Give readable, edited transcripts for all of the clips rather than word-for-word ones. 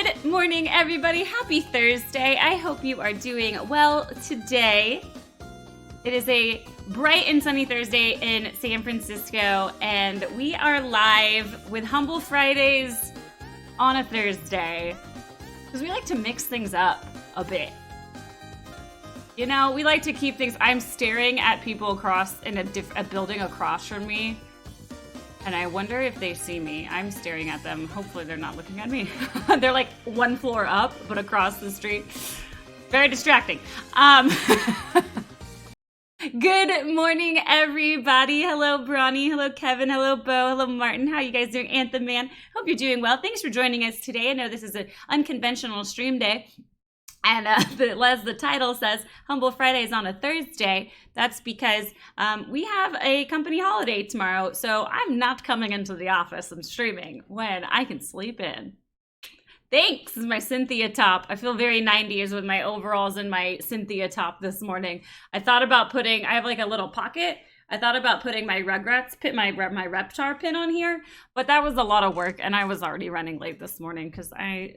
Good morning, everybody. Happy Thursday. I hope you are doing well today. It is a bright and sunny Thursday in San Francisco, and we are live with Humble Fridays on a Thursday because we like to mix things up a bit. You know, we like to keep things... I'm staring at people across in a building across from me, and I wonder if they see me. I'm staring at them. Hopefully they're not looking at me. They're like one floor up, but across the street. Very distracting. Good morning, everybody. Hello, Bronny. Hello, Kevin. Hello, Bo. Hello, Martin. How are you guys doing? Anthem Man. Hope you're doing well. Thanks for joining us today. I know this is an unconventional stream day. And as the title says, Humble Fridays on a Thursday. That's because we have a company holiday tomorrow. So I'm not coming into the office. I'm streaming when I can sleep in. Thanks, this is my Cynthia top. I feel very 90s with my overalls and my Cynthia top this morning. I thought about putting, I have like a little pocket. I thought about putting my Rugrats pin, my Reptar pin on here. But that was a lot of work. And I was already running late this morning because I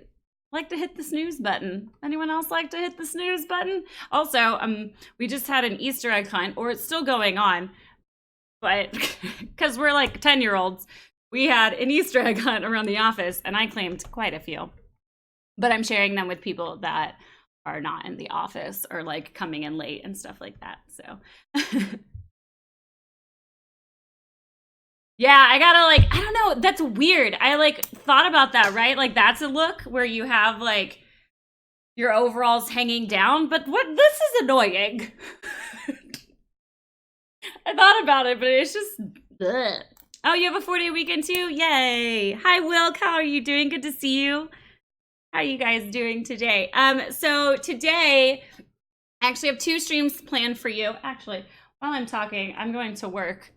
like to hit the snooze button. Anyone else like to hit the snooze button? Also, we just had an Easter egg hunt, or it's still going on, but because we're like 10-year-olds, we had an Easter egg hunt around the office, and I claimed quite a few. But I'm sharing them with people that are not in the office or like coming in late and stuff like that. So yeah, I gotta like, I don't know, that's weird. I like thought about that, right? Like that's a look where you have like your overalls hanging down, but this is annoying. I thought about it, but it's just, ugh. Oh, you have a 4-day weekend too? Yay. Hi, Wilk, how are you doing? Good to see you. How are you guys doing today? So today, I actually have 2 streams planned for you. Actually, while I'm talking, I'm going to work.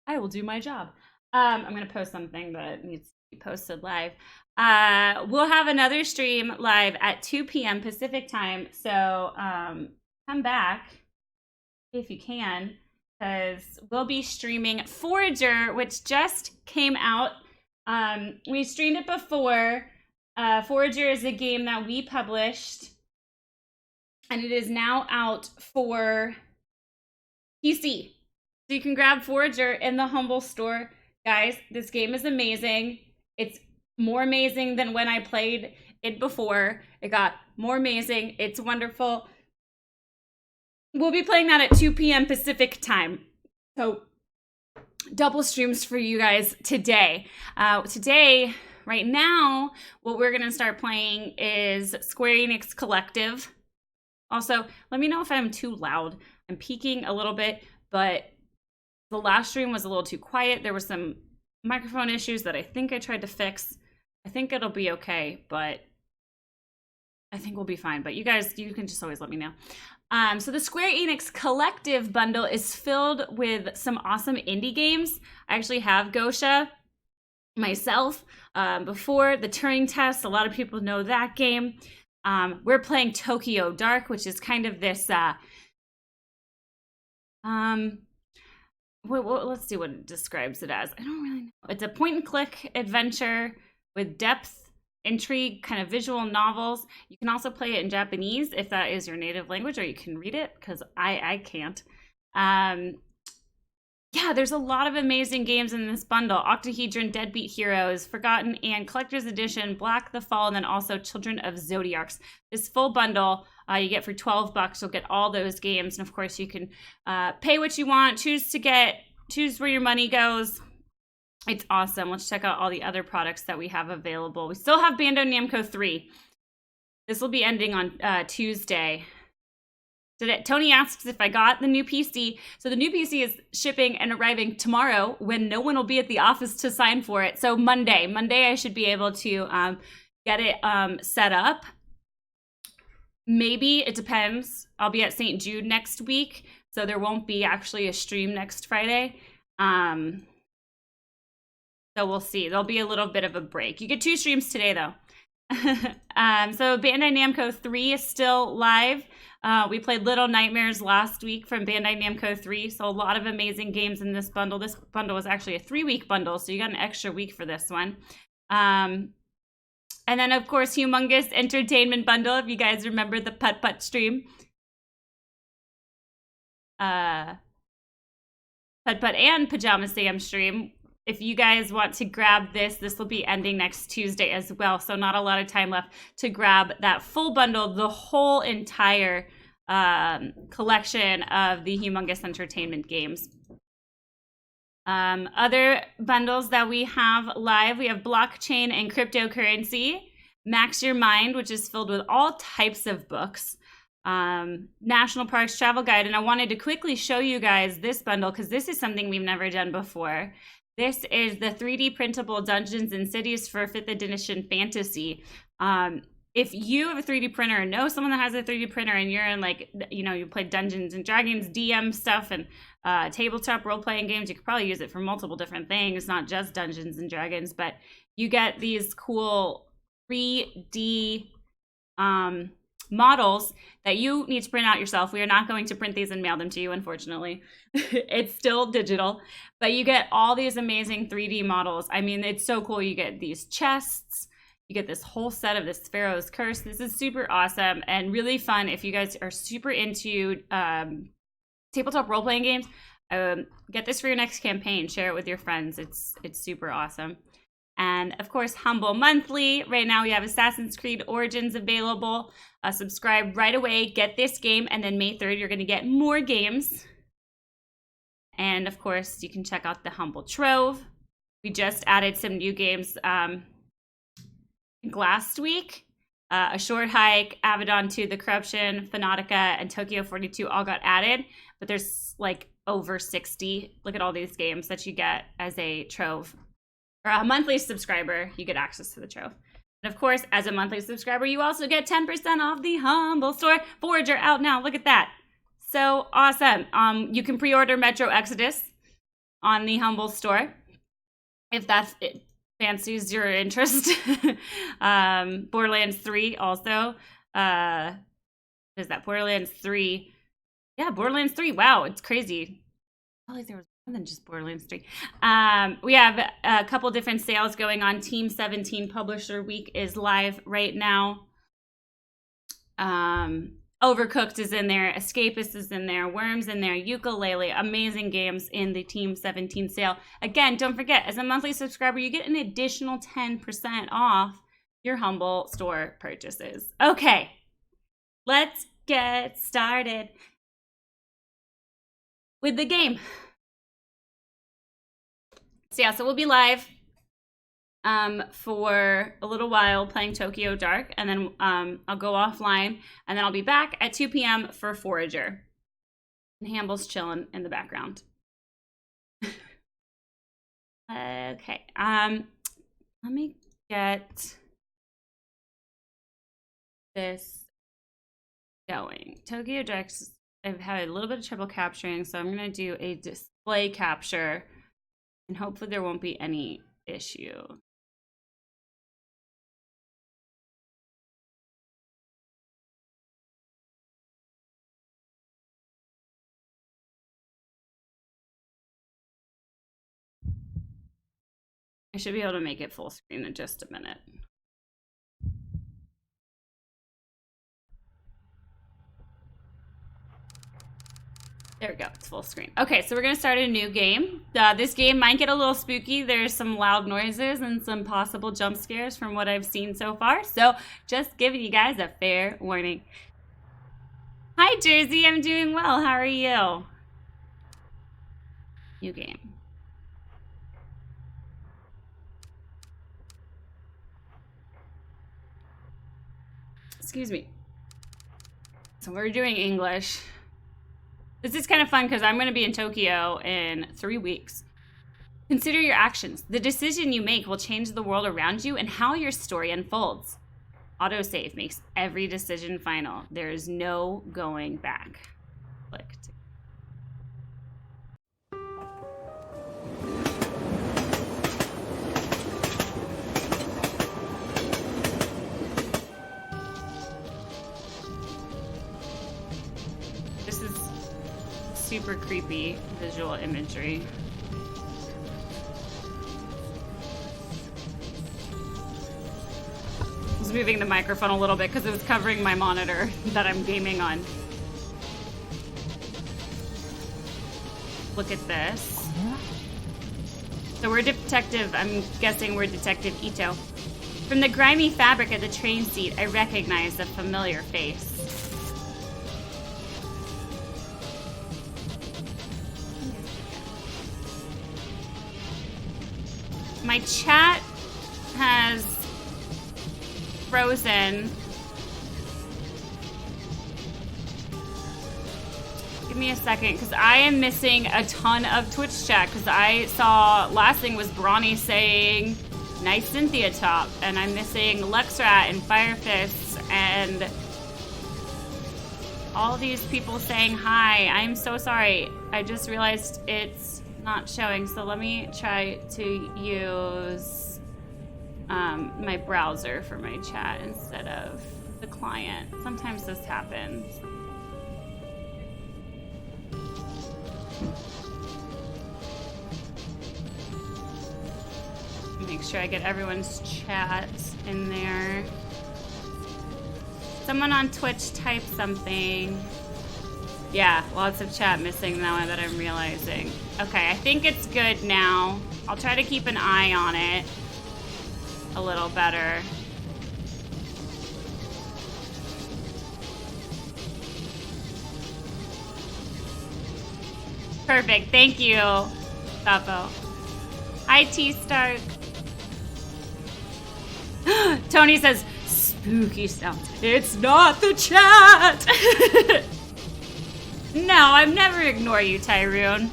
I will do my job. I'm going to post something that needs to be posted live. We'll have another stream live at 2 p.m. Pacific time. So come back if you can, because we'll be streaming Forager, which just came out. We streamed it before. Forager is a game that we published, and it is now out for PC. So you can grab Forager in the Humble store. Guys, this game is amazing. It's more amazing than when I played it before. It got more amazing. It's wonderful. We'll be playing that at 2 p.m. Pacific time. So double streams for you guys today. Today, right now, what we're going to start playing is Square Enix Collective. Also, let me know if I'm too loud. I'm peaking a little bit, but the last stream was a little too quiet. There were some microphone issues that I think I tried to fix. I think it'll be okay, but I think we'll be fine. But you guys, you can just always let me know. So the Square Enix Collective bundle is filled with some awesome indie games. I actually have Gosha myself before the Turing Test. A lot of people know that game. We're playing Tokyo Dark, which is kind of this... Well, let's see what it describes it as. I don't really know. It's a point-and-click adventure with depth, intrigue, kind of visual novels. You can also play it in Japanese if that is your native language, or you can read it, because I can't. Yeah, there's a lot of amazing games in this bundle. Octahedron, Deadbeat Heroes, Forgotten, and Collector's Edition, Black the Fall, and then also Children of Zodiacs. This full bundle you get for $12. You'll get all those games. And of course, you can pay what you want, choose where your money goes. It's awesome. Let's check out all the other products that we have available. We still have Bandai Namco 3. This will be ending on Tuesday. Tony asks if I got the new PC. So the new PC is shipping and arriving tomorrow when no one will be at the office to sign for it. So Monday I should be able to get it set up. Maybe, it depends. I'll be at St. Jude next week, so there won't be actually a stream next Friday. So we'll see. There'll be a little bit of a break. You get 2 streams today, though. So Bandai Namco 3 is still live. We played Little Nightmares last week from Bandai Namco 3, so a lot of amazing games in this bundle. This bundle was actually a 3-week bundle, so you got an extra week for this one. And then, of course, humongous entertainment bundle, if you guys remember the putt-putt stream. Putt-putt and Pajama Sam stream. If you guys want to grab this will be ending next Tuesday as well. So not a lot of time left to grab that full bundle, the whole entire collection of the humongous entertainment games. Other bundles that we have live, we have blockchain and cryptocurrency, Max Your Mind, which is filled with all types of books, National Parks Travel Guide. And I wanted to quickly show you guys this bundle because this is something we've never done before. This is the 3D printable Dungeons and Cities for 5th edition fantasy. If you have a 3D printer and know someone that has a 3D printer and you're in, like, you know, you play Dungeons and Dragons, DM stuff, and tabletop role-playing games, you could probably use it for multiple different things, not just Dungeons and Dragons, but you get these cool 3D models that you need to print out yourself. We are not going to print these and mail them to you, unfortunately. It's still digital, but you get all these amazing 3D models. I mean, it's so cool. You get these chests. You get this whole set of this Pharaoh's Curse. This is super awesome and really fun if you guys are super into tabletop role-playing games. Get this for your next campaign. Share it with your friends. It's super awesome. And of course, Humble Monthly. Right now we have Assassin's Creed Origins available. Subscribe right away, get this game, and then May 3rd you're going to get more games. And of course, you can check out the Humble Trove. We just added some new games last week. A Short Hike, Abaddon 2, The Corruption, Phonotica, and Tokyo 42 all got added. But there's like over 60. Look at all these games that you get as a Trove. Or a monthly subscriber, you get access to the Trove. And of course, as a monthly subscriber, you also get 10% off the Humble Store. Forager out now. Look at that. So awesome. You can pre-order Metro Exodus on the Humble Store if that fancies your interest. Borderlands 3 also. Is that Borderlands 3? Yeah, Borderlands 3. Wow, it's crazy. I felt like there was more than just Borderlands 3. We have a couple different sales going on. Team 17 Publisher Week is live right now. Overcooked is in there. Escapist is in there. Worms in there. Ukulele. Amazing games in the Team 17 sale. Again, don't forget, as a monthly subscriber, you get an additional 10% off your Humble Store purchases. Okay, let's get started with the game. So yeah, so we'll be live for a little while playing Tokyo Dark, and then I'll go offline, and then I'll be back at 2 p.m. for Forager. And Hamble's chilling in the background. Okay, let me get this going. Tokyo Dark, I've had a little bit of trouble capturing, so I'm gonna do a display capture, and hopefully there won't be any issue. I should be able to make it full screen in just a minute. There we go, it's full screen. Okay, so we're gonna start a new game. This game might get a little spooky. There's some loud noises and some possible jump scares from what I've seen so far. So just giving you guys a fair warning. Hi Jersey, I'm doing well, how are you? New game. Excuse me. So we're doing English. This is kind of fun because I'm going to be in Tokyo in 3 weeks. Consider your actions. The decision you make will change the world around you and how your story unfolds. Autosave makes every decision final. There is no going back. Click. This is super creepy visual imagery. was moving the microphone a little bit because it was covering my monitor that I'm gaming on. Look at this. So we're Detective, I'm guessing we're Detective Ito. From the grimy fabric of the train seat, I recognize a familiar face. My chat has frozen. Give me a second, because I am missing a ton of Twitch chat, because I saw, last thing was Brawny saying, nice Cynthia top, and I'm missing Luxrat and Firefist, and all these people saying hi. I'm so sorry. I just realized it's not showing, so let me try to use my browser for my chat instead of the client. Sometimes this happens. Make sure I get everyone's chat in there. Someone on Twitch type something. Yeah, lots of chat missing now that I'm realizing. Okay, I think it's good now. I'll try to keep an eye on it a little better. Perfect, thank you, Sapo. Hi, T-Stark. Tony says, spooky sound. It's not the chat. No, I've never ignored you, Tyrone.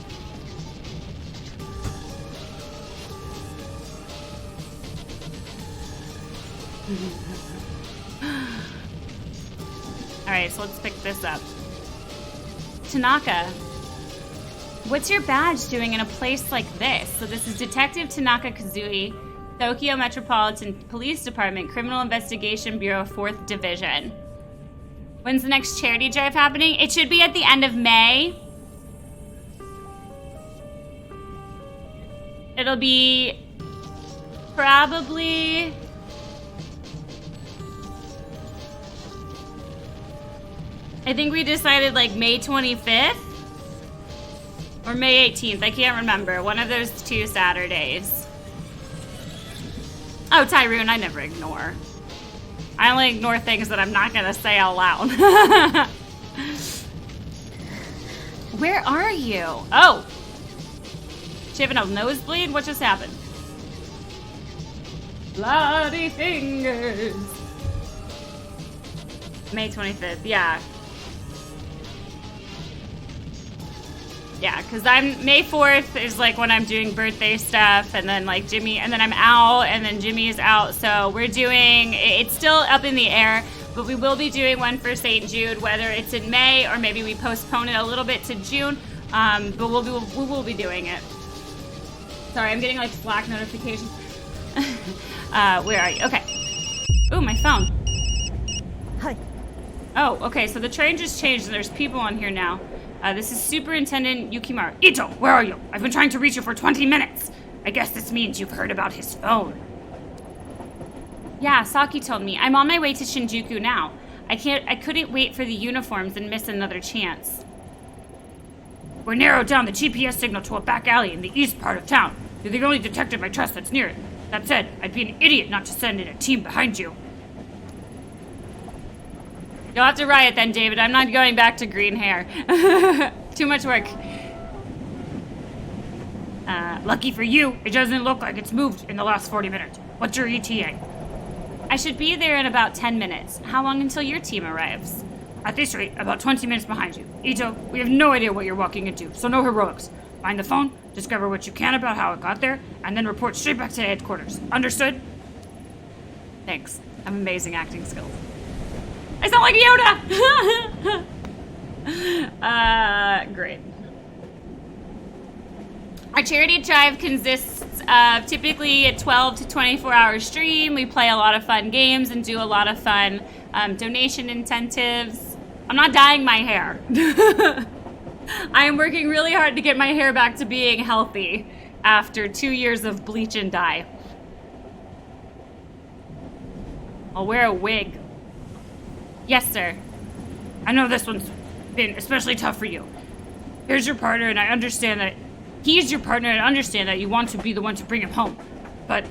Alright, so let's pick this up. Tanaka, what's your badge doing in a place like this? So this is Detective Tanaka Kazui, Tokyo Metropolitan Police Department, Criminal Investigation Bureau, 4th Division. When's the next charity drive happening? It should be at the end of May. It'll be probably... I think we decided like May 25th or May 18th. I can't remember. One of those two Saturdays. Oh, Tyrone, I never ignore. I only ignore things that I'm not gonna say out loud. Where are you? Oh! She having a nosebleed? What just happened? Bloody fingers. May 25th, yeah. Yeah, because May 4th is like when I'm doing birthday stuff, and then like Jimmy, and then I'm out, and then Jimmy is out. So we're doing, it's still up in the air, but we will be doing one for St. Jude, whether it's in May or maybe we postpone it a little bit to June. But we will be doing it. Sorry, I'm getting like Slack notifications. Where are you? Okay. Ooh, my phone. Hi. Oh, okay, so the train just changed and there's people on here now. This is Superintendent Yukimaru. Ito, where are you? I've been trying to reach you for 20 minutes. I guess this means you've heard about his phone. Yeah, Saki told me. I'm on my way to Shinjuku now. I couldn't wait for the uniforms and miss another chance. We narrowed down the GPS signal to a back alley in the east part of town. You're the only detective I trust that's near it. That said, I'd be an idiot not to send in a team behind you. You'll have to riot then, David. I'm not going back to green hair. Too much work. Lucky for you, it doesn't look like it's moved in the last 40 minutes. What's your ETA? I should be there in about 10 minutes. How long until your team arrives? At this rate, about 20 minutes behind you. Ito, we have no idea what you're walking into, so no heroics. Find the phone, discover what you can about how it got there, and then report straight back to headquarters. Understood? Thanks. I have amazing acting skills. I sound like Yoda! Great. Our charity drive consists of typically a 12 to 24 hour stream. We play a lot of fun games and do a lot of fun donation incentives. I'm not dyeing my hair. I am working really hard to get my hair back to being healthy after 2 years of bleach and dye. I'll wear a wig. Yes, sir. I know this one's been especially tough for you. Here's your partner, and I understand that he's your partner, and I understand that you want to be the one to bring him home. But,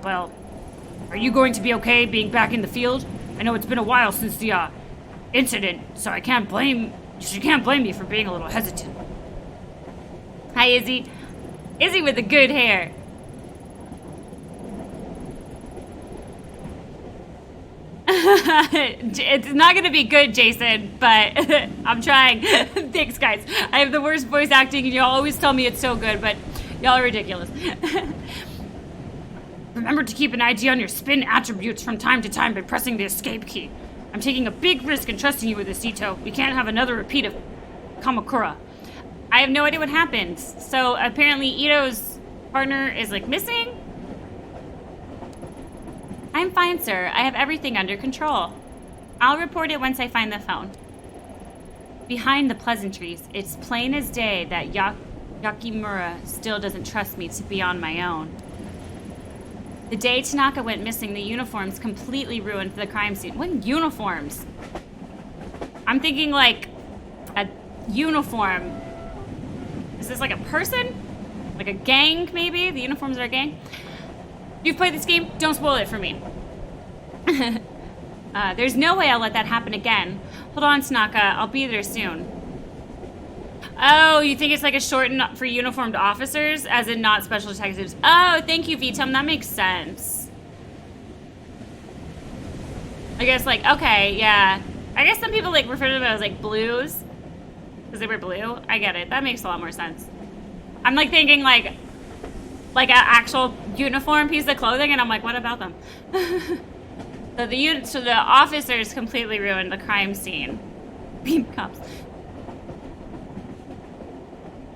well, are you going to be okay being back in the field? I know it's been a while since the incident, so you can't blame me for being a little hesitant. Hi, Izzy. Izzy with the good hair. It's not gonna be good, Jason, but I'm trying. Thanks, guys. I have the worst voice acting, and y'all always tell me it's so good, but y'all are ridiculous. Remember to keep an ID on your spin attributes from time to time by pressing the escape key. I'm taking a big risk in trusting you with this, Ito. We can't have another repeat of Kamakura. I have no idea what happened. So apparently Ito's partner is like missing? I'm fine, sir. I have everything under control. I'll report it once I find the phone. Behind the pleasantries, it's plain as day that Yakimura still doesn't trust me to be on my own. The day Tanaka went missing, the uniforms completely ruined the crime scene. What uniforms? I'm thinking like a uniform. Is this like a person? Like a gang, maybe? The uniforms are a gang? You've played this game? Don't spoil it for me. There's no way I'll let that happen again. Hold on, Tanaka. I'll be there soon. Oh, you think it's like a short for uniformed officers, as in not special detectives? Oh, thank you, Vitum. That makes sense. I guess, like, okay, yeah. I guess some people, like, refer to them as, like, blues. Because they wear blue. I get it. That makes a lot more sense. I'm, like, thinking, like an actual uniform piece of clothing, and I'm like, what about them? So the officers completely ruined the crime scene. Beam cops.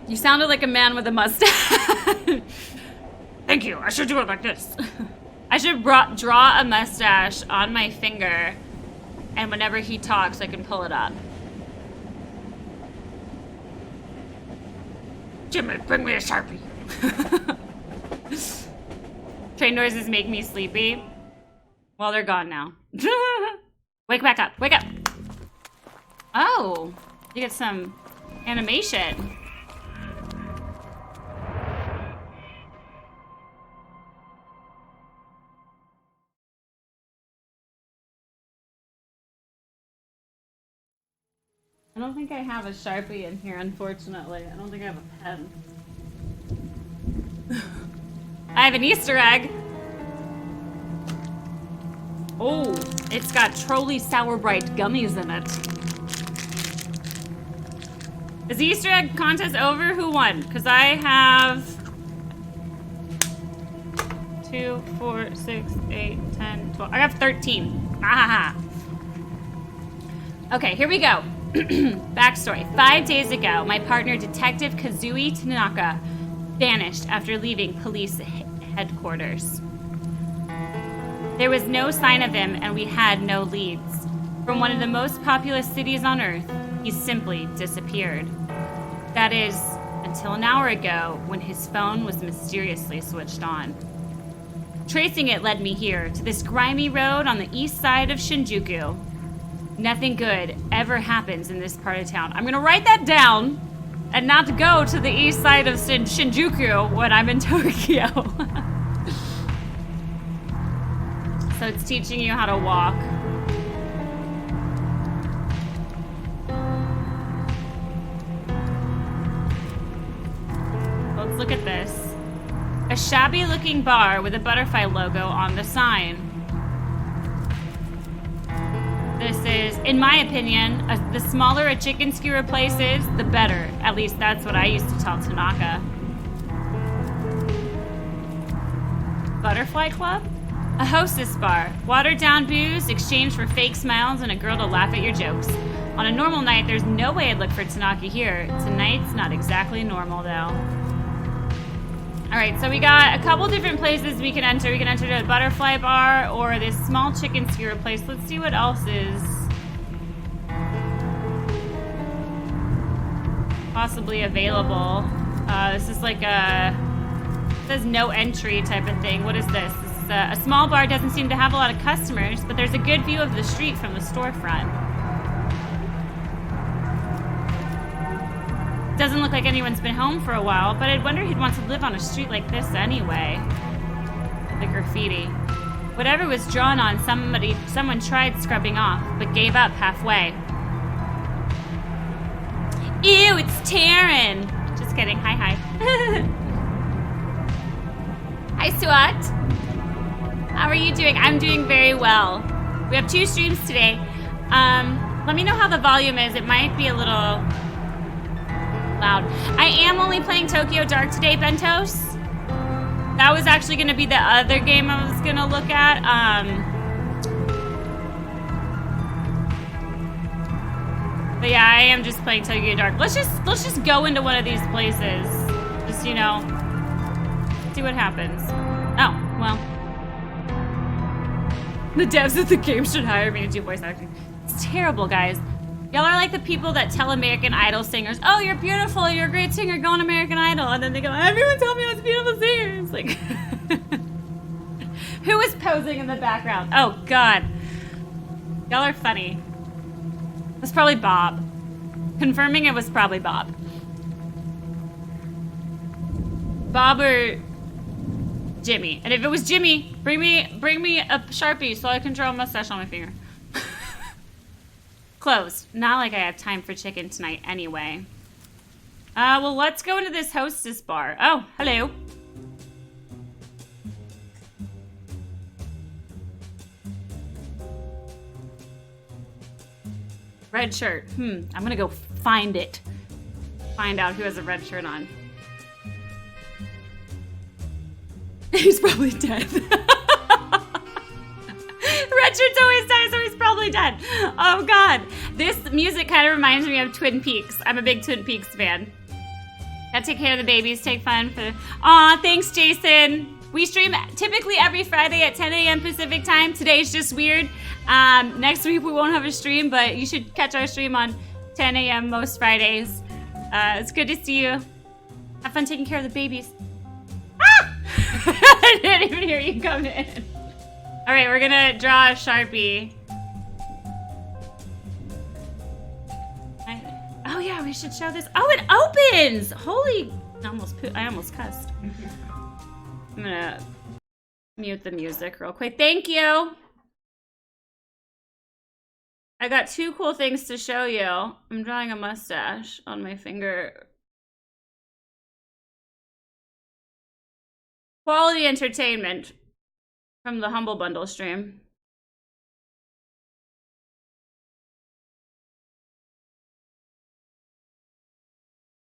You sounded like a man with a mustache. Thank you. I should do it like this. I should draw a mustache on my finger, and whenever he talks, I can pull it up. Jimmy, bring me a Sharpie. Train noises make me sleepy. Well, they're gone now. Wake back up. Wake up. Oh, you get some animation. I don't think I have a Sharpie in here, unfortunately. I don't think I have a pen. I have an Easter egg. Oh, it's got Trolley Sour Bright gummies in it. Is the Easter egg contest over? Who won? Because I have 2, 4, 6, 8, 10, 12. I have 13. Ah. Okay, here we go. Backstory. 5 days ago, my partner, Detective Kazui Tanaka, vanished after leaving police headquarters. There was no sign of him, and we had no leads. From one of the most populous cities on Earth, he simply disappeared. That is, until an hour ago, when his phone was mysteriously switched on. Tracing it led me here, to this grimy road on the east side of Shinjuku. Nothing good ever happens in this part of town. I'm gonna write that down and not go to the east side of Shinjuku when I'm in Tokyo. So it's teaching you how to walk. Let's look at this. A shabby looking bar with a butterfly logo on the sign. This is, in my opinion, the smaller a chicken skewer place is, the better. At least that's what I used to tell Tanaka. Butterfly Club? A hostess bar. Watered down booze, exchanged for fake smiles, and a girl to laugh at your jokes. On a normal night, there's no way I'd look for Tanaka here. Tonight's not exactly normal, though. Alright, so we got a couple different places we can enter. We can enter the butterfly bar or this small chicken skewer place. Let's see what else is possibly available. This is like a, it says no entry type of thing. What is this? This is a small bar doesn't seem to have a lot of customers, but there's a good view of the street from the storefront. Doesn't look like anyone's been home for a while, but I'd wonder he'd want to live on a street like this anyway. The graffiti. Whatever was drawn on, someone tried scrubbing off, but gave up halfway. Ew, it's Taryn! Just kidding, hi. Hi, Swat. How are you doing? I'm doing very well. We have 2 streams today. Let me know how the volume is. It might be a little loud. I am only playing Tokyo Dark today, Bentos. That was actually going to be the other game I was going to look at. But yeah, I am just playing Tokyo Dark. Let's just go into one of these places. Just, you know, see what happens. Oh, well. The devs of the game should hire me to do voice acting. It's terrible, guys. Y'all are like the people that tell American Idol singers, oh, you're beautiful, you're a great singer, go on American Idol. And then they go, everyone told me I was a beautiful singer. It's like, who is posing in the background? Oh, God. Y'all are funny. It was probably Bob. Confirming it was probably Bob. Bob or Jimmy. And if it was Jimmy, bring me a Sharpie so I can draw a mustache on my finger. Closed. Not like I have time for chicken tonight anyway. Well, let's go into this hostess bar. Oh, hello. Red shirt. I'm gonna go find it. Find out who has a red shirt on. He's probably dead. Red shirts always die, so he's probably dead. Oh, God. This music kind of reminds me of Twin Peaks. I'm a big Twin Peaks fan. Gotta take care of the babies, take fun for... Aw, thanks, Jason. We stream typically every Friday at 10 a.m. Pacific time. Today's just weird. Next week we won't have a stream, but you should catch our stream on 10 a.m. most Fridays. It's good to see you. Have fun taking care of the babies. Ah! I didn't even hear you come in. All right, we're gonna draw a Sharpie. Oh yeah, we should show this. Oh, it opens! Holy, I almost cussed. I'm gonna mute the music real quick. Thank you. I got 2 cool things to show you. I'm drawing a mustache on my finger. Quality entertainment from the Humble Bundle stream.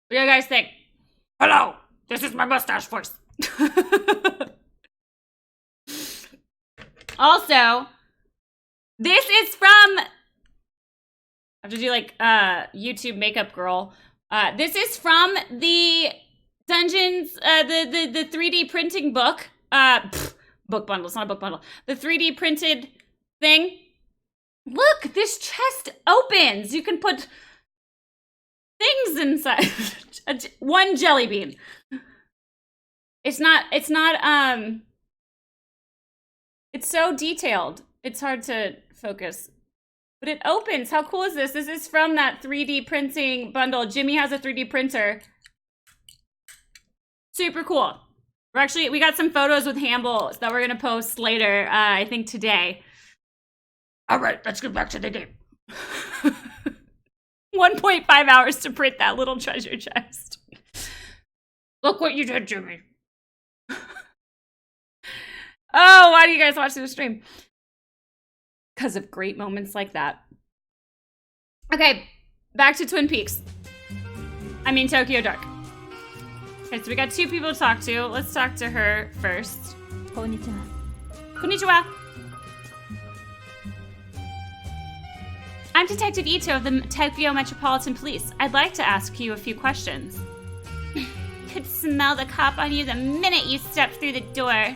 What do you guys think? Hello, this is my mustache voice. Also, this is from... I have to do like YouTube makeup girl. This is from the Dungeons, the 3D printing book. Book bundle, it's not a book bundle. The 3D printed thing. Look, this chest opens. You can put things inside. 1 jelly bean. It's so detailed. It's hard to focus. But it opens. How cool is this? This is from that 3D printing bundle. Jimmy has a 3D printer. Super cool. We got some photos with Hamble that we're gonna post later, I think today. All right, let's get back to the game. 1.5 hours to print that little treasure chest. Look what you did, Jimmy. Oh, why do you guys watch the stream? Because of great moments like that. Okay, back to Twin Peaks. I mean, Tokyo Dark. Okay, so we got 2 people to talk to. Let's talk to her first. Konnichiwa. Konnichiwa. I'm Detective Ito of the Tokyo Metropolitan Police. I'd like to ask you a few questions. Could smell the cop on you the minute you step through the door.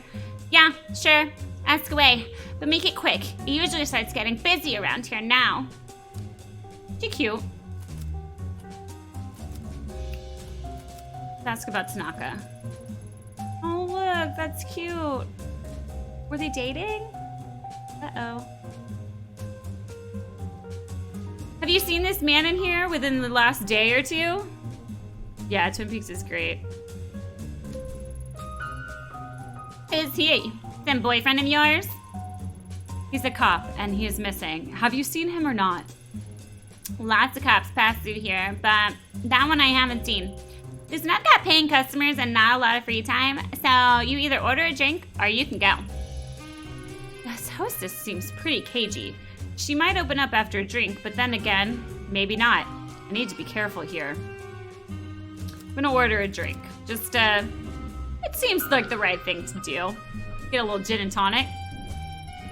Yeah, sure. Ask away. But make it quick. It usually starts getting busy around here now. You're cute. Let's ask about Tanaka. Oh, look, that's cute. Were they dating? Uh-oh. Have you seen this man in here within the last day or two? Yeah, Twin Peaks is great. Is he some boyfriend of yours? He's a cop and he is missing. Have you seen him or not? Lots of cops pass through here, but that one I haven't seen. There's not that paying customers and not a lot of free time, so you either order a drink or you can go. This hostess seems pretty cagey. She might open up after a drink, but then again, maybe not. I need to be careful here. I'm gonna order a drink. Just, it seems like the right thing to do. Get a little gin and tonic.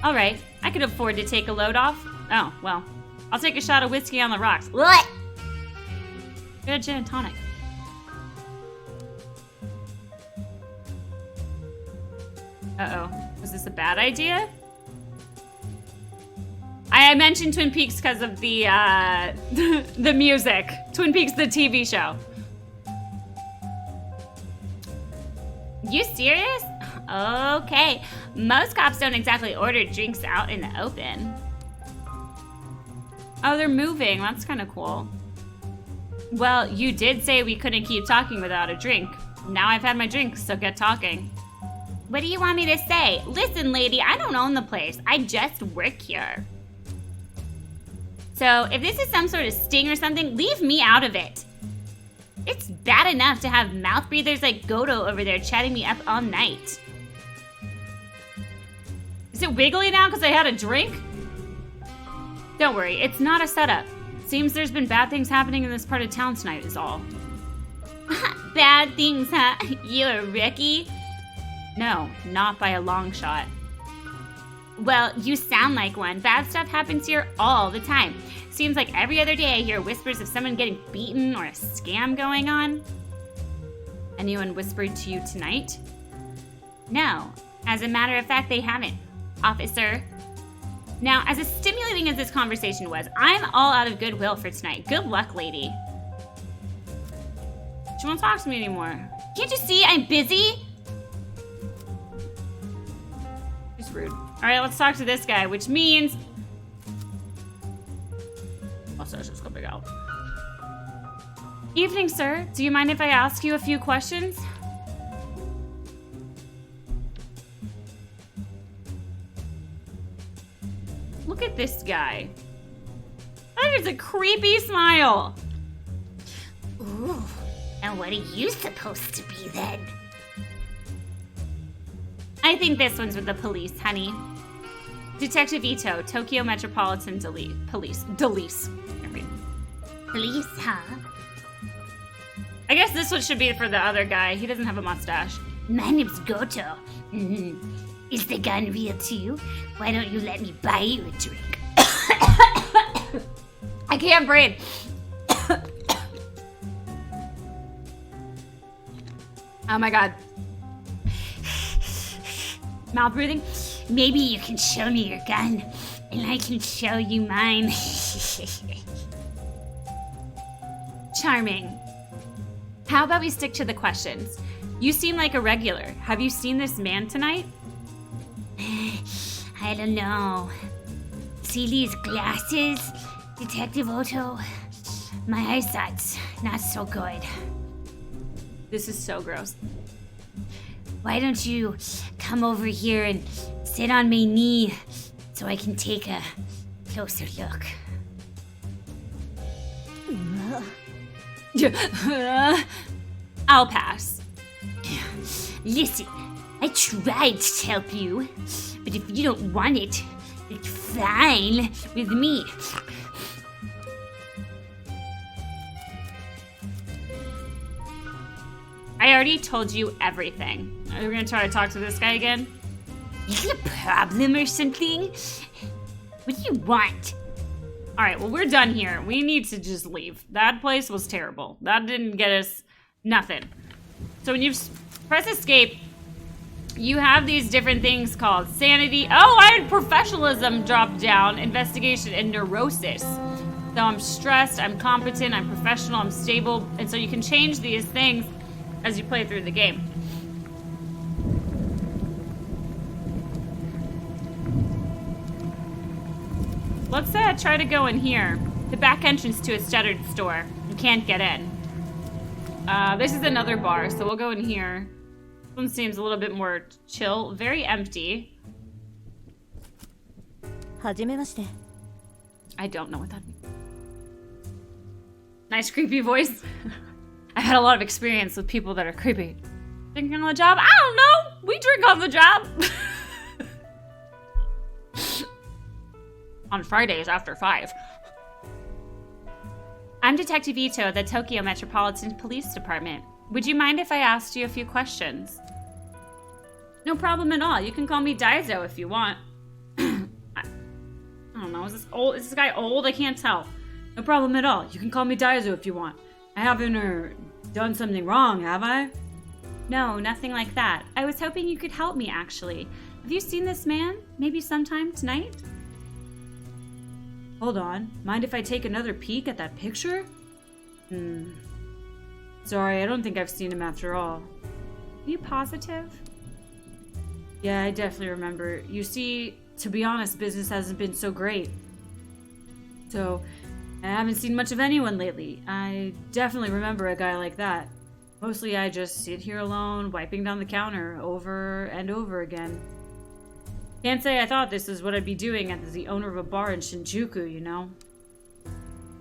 All right, I could afford to take a load off. Oh, well, I'll take a shot of whiskey on the rocks. What? Get a gin and tonic. Uh-oh, was this a bad idea? I mentioned Twin Peaks because of the, the music. Twin Peaks, the TV show. You serious? Okay. Most cops don't exactly order drinks out in the open. Oh, they're moving. That's kind of cool. Well, you did say we couldn't keep talking without a drink. Now I've had my drink, so get talking. What do you want me to say? Listen, lady, I don't own the place. I just work here. So if this is some sort of sting or something, leave me out of it. It's bad enough to have mouth breathers like Godo over there chatting me up all night. Is it wiggly now because I had a drink? Don't worry, it's not a setup. Seems there's been bad things happening in this part of town tonight is all. Bad things, huh? You're a rookie? No, not by a long shot. Well, you sound like one. Bad stuff happens here all the time. Seems like every other day I hear whispers of someone getting beaten or a scam going on. Anyone whispered to you tonight? No. As a matter of fact, they haven't, officer. Now, as stimulating as this conversation was, I'm all out of goodwill for tonight. Good luck, lady. She won't talk to me anymore. Can't you see I'm busy? She's rude. All right, let's talk to this guy, which means... Mustache is coming out. Evening, sir. Do you mind if I ask you a few questions? Look at this guy. That is a creepy smile. Ooh, and what are you supposed to be then? I think this one's with the police, honey. Detective Ito, Tokyo Metropolitan Police. Police, huh? I guess this one should be for the other guy. He doesn't have a mustache. My name's Goto. Is the gun real too? Why don't you let me buy you a drink? I can't breathe. Oh my god. Mouth breathing? Maybe you can show me your gun, and I can show you mine. Charming. How about we stick to the questions? You seem like a regular. Have you seen this man tonight? I don't know. See these glasses, Detective Otto? My eyesight's not so good. This is so gross. Why don't you come over here and sit on my knee so I can take a closer look? I'll pass. Listen, I tried to help you, but if you don't want it, it's fine with me. I already told you everything. Are we gonna try to talk to this guy again? Is it a problem or something? What do you want? All right, well, we're done here. We need to just leave. That place was terrible. That didn't get us nothing. So when you press escape, you have these different things called sanity. Oh, I had professionalism drop down, investigation, and neurosis. So I'm stressed, I'm competent, I'm professional, I'm stable. And so you can change these things as you play through the game. Let's try to go in here. The back entrance to a stuttered store. You can't get in. This is another bar, so we'll go in here. This one seems a little bit more chill. Very empty. はじめまして。 I don't know what that means. Nice creepy voice. I've had a lot of experience with people that are creepy. Drinking on the job? I don't know. We drink on the job. On Fridays after 5. I'm Detective Ito of the Tokyo Metropolitan Police Department. Would you mind if I asked you a few questions? No problem at all. You can call me Daizo if you want. I don't know. Is this old? Is this guy old? I can't tell. No problem at all. You can call me Daizo if you want. I haven't done something wrong, have I? No, nothing like that. I was hoping you could help me, actually. Have you seen this man? Maybe sometime tonight? Hold on. Mind if I take another peek at that picture? Sorry, I don't think I've seen him after all. Are you positive? Yeah, I definitely remember. You see, to be honest, business hasn't been so great. So, I haven't seen much of anyone lately. I definitely remember a guy like that. Mostly I just sit here alone, wiping down the counter over and over again. Can't say I thought this is what I'd be doing as the owner of a bar in Shinjuku, you know?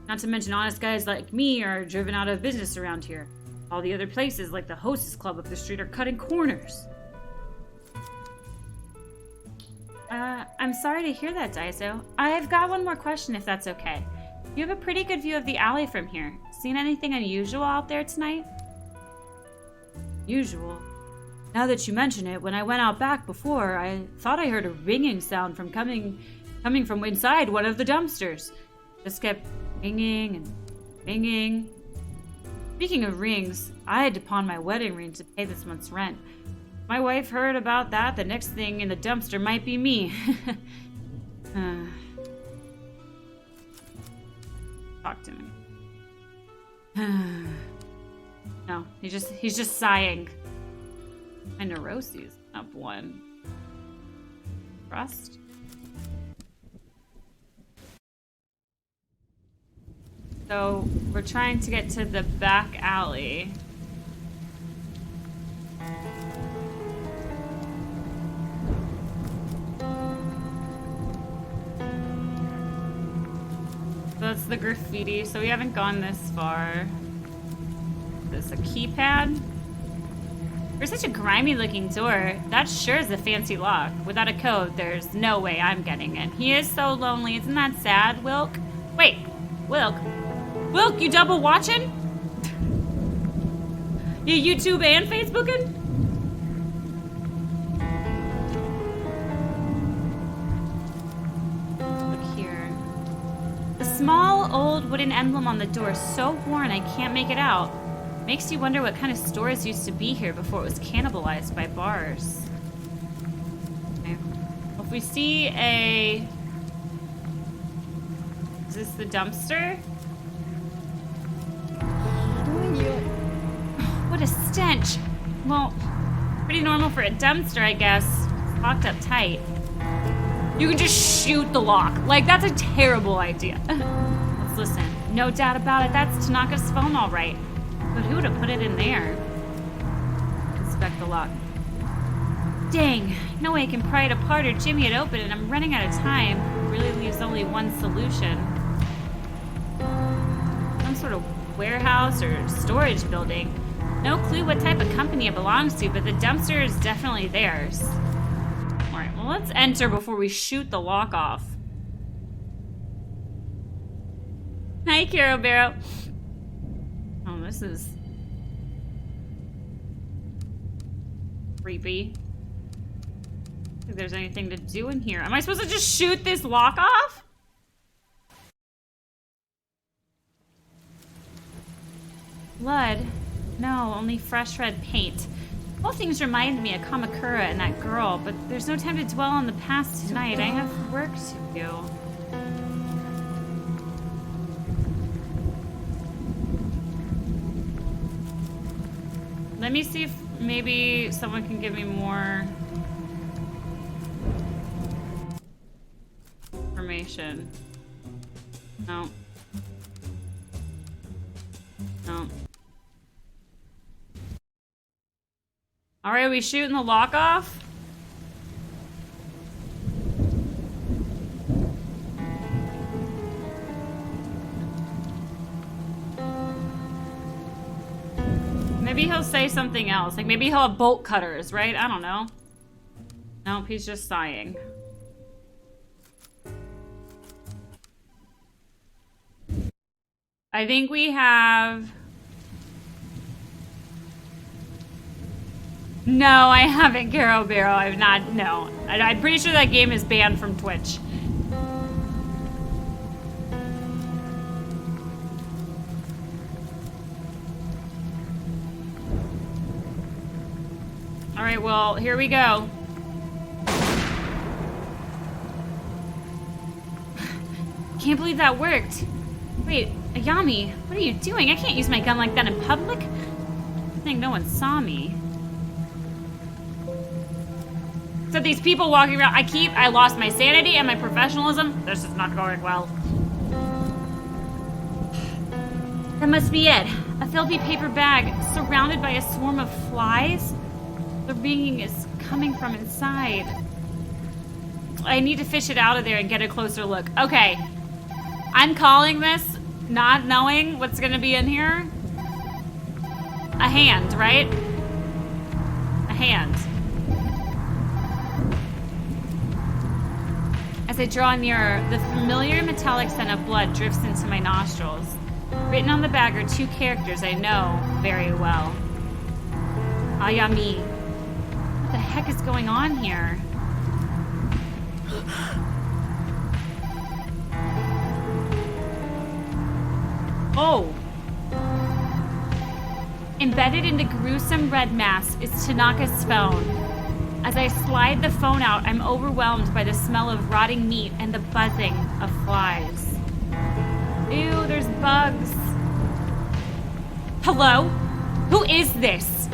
Not to mention honest guys like me are driven out of business around here. All the other places, like the Hostess Club up the street, are cutting corners. I'm sorry to hear that, Daiso. I've got one more question if that's okay. You have a pretty good view of the alley from here. Seen anything unusual out there tonight? Usual? Now that you mention it, when I went out back before, I thought I heard a ringing sound from coming from inside one of the dumpsters. Just kept ringing and ringing. Speaking of rings, I had to pawn my wedding ring to pay this month's rent. My wife heard about that. The next thing in the dumpster might be me. Talk to me. No, he's just sighing. My neuroses up one. Trust. So we're trying to get to the back alley. That's the graffiti, so we haven't gone this far. Is this a keypad? For such a grimy looking door, that sure is a fancy lock. Without a code, there's no way I'm getting in. He is so lonely, isn't that sad, Wilk? Wait, Wilk? Wilk, you double watching? You YouTube and Facebooking? Look here. The small old wooden emblem on the door is so worn I can't make it out. Makes you wonder what kind of stores used to be here before it was cannibalized by bars. Okay. Well, if we see a... Is this the dumpster? What a stench. Well, pretty normal for a dumpster, I guess. It's locked up tight. You can just shoot the lock. Like, that's a terrible idea. Let's listen. No doubt about it, that's Tanaka's phone, all right. But who would have put it in there? Inspect the lock. Dang, no way I can pry it apart or jimmy it open, and I'm running out of time. It really leaves only one solution. Some sort of warehouse or storage building. No clue what type of company it belongs to, but the dumpster is definitely theirs. Alright, well let's enter before we shoot the lock off. Hi, Kiro Barrow. Oh, this is creepy. If there's anything to do in here. Am I supposed to just shoot this lock off? Blood? No, only fresh red paint. Both things remind me of Kamakura and that girl, but there's no time to dwell on the past tonight. I have work to do. Let me see if maybe someone can give me more information. No. No. Alright, are we shooting the lock off? Maybe he'll say something else. Like, maybe he'll have bolt cutters, right? I don't know. Nope, he's just sighing. I think we have... No, I haven't, Caro Barrow. I've not, no. I'm pretty sure that game is banned from Twitch. Alright, well, here we go. Can't believe that worked. Wait, Ayami, what are you doing? I can't use my gun like that in public. I think no one saw me. So these people walking around, I lost my sanity and my professionalism. This is not going well. That must be it. A filthy paper bag surrounded by a swarm of flies. The ringing is coming from inside. I need to fish it out of there and get a closer look. Okay. I'm calling this, not knowing what's gonna be in here. A hand, right? A hand. As I draw nearer, the familiar metallic scent of blood drifts into my nostrils. Written on the bag are two characters I know very well. Ayami. What the heck is going on here? Oh. Embedded in the gruesome red mass is Tanaka's phone. As I slide the phone out, I'm overwhelmed by the smell of rotting meat and the buzzing of flies. Ew, there's bugs. Hello? Who is this?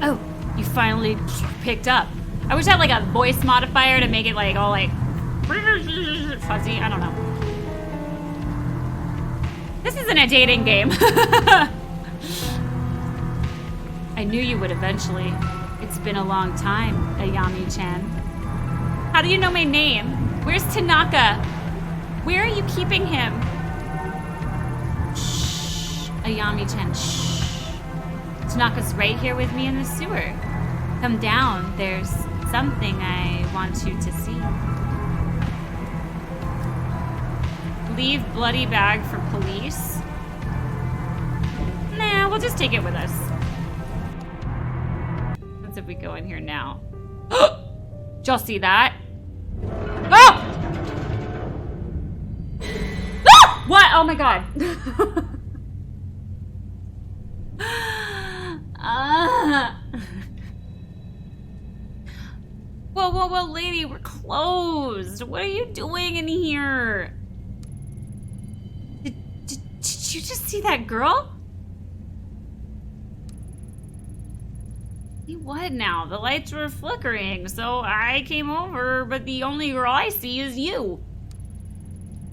Oh, you finally picked up. I wish I had like a voice modifier to make it like all like fuzzy. I don't know. This isn't a dating game. I knew you would eventually. It's been a long time, Ayami-chan. How do you know my name? Where's Tanaka? Where are you keeping him? Shh, Ayami-chan, shh. Tanaka's right here with me in the sewer. Come down, there's something I want you to see. Leave bloody bag for police? Nah, we'll just take it with us. Let's see if we go in here now. Did y'all see that? Oh! Ah! What? Oh my god. Whoa, lady, we're closed. What are you doing in here? Did you just see that girl? What now? The lights were flickering, so I came over, but the only girl I see is you.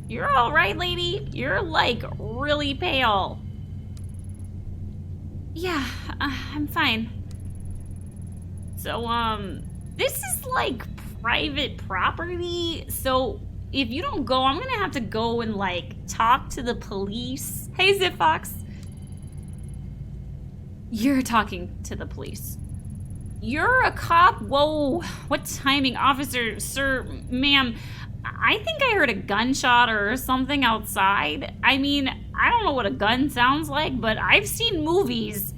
You're all right, lady. You're, like, really pale. Yeah, I'm fine. So, this is, like, private property, so if you don't go, I'm gonna have to go and, like, talk to the police. Hey, Zipfox. You're talking to the police. You're a cop? Whoa, what timing, officer, sir, ma'am. I think I heard a gunshot or something outside. I mean, I don't know what a gun sounds like, but I've seen movies.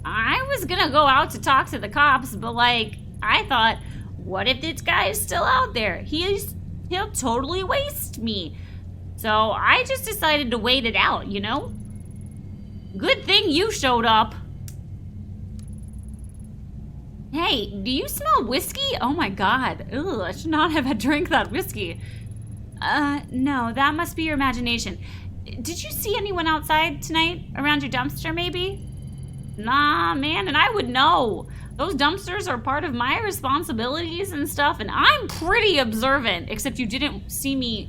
I was gonna go out to talk to the cops, but like, I thought, what if this guy is still out there? He'll totally waste me. So I just decided to wait it out, you know? Good thing you showed up. Hey, do you smell whiskey? Oh my god. Ugh, I should not have drank that whiskey. No, that must be your imagination. Did you see anyone outside tonight? Around your dumpster, maybe? Nah, man, and I would know. Those dumpsters are part of my responsibilities and stuff, and I'm pretty observant, except you didn't see me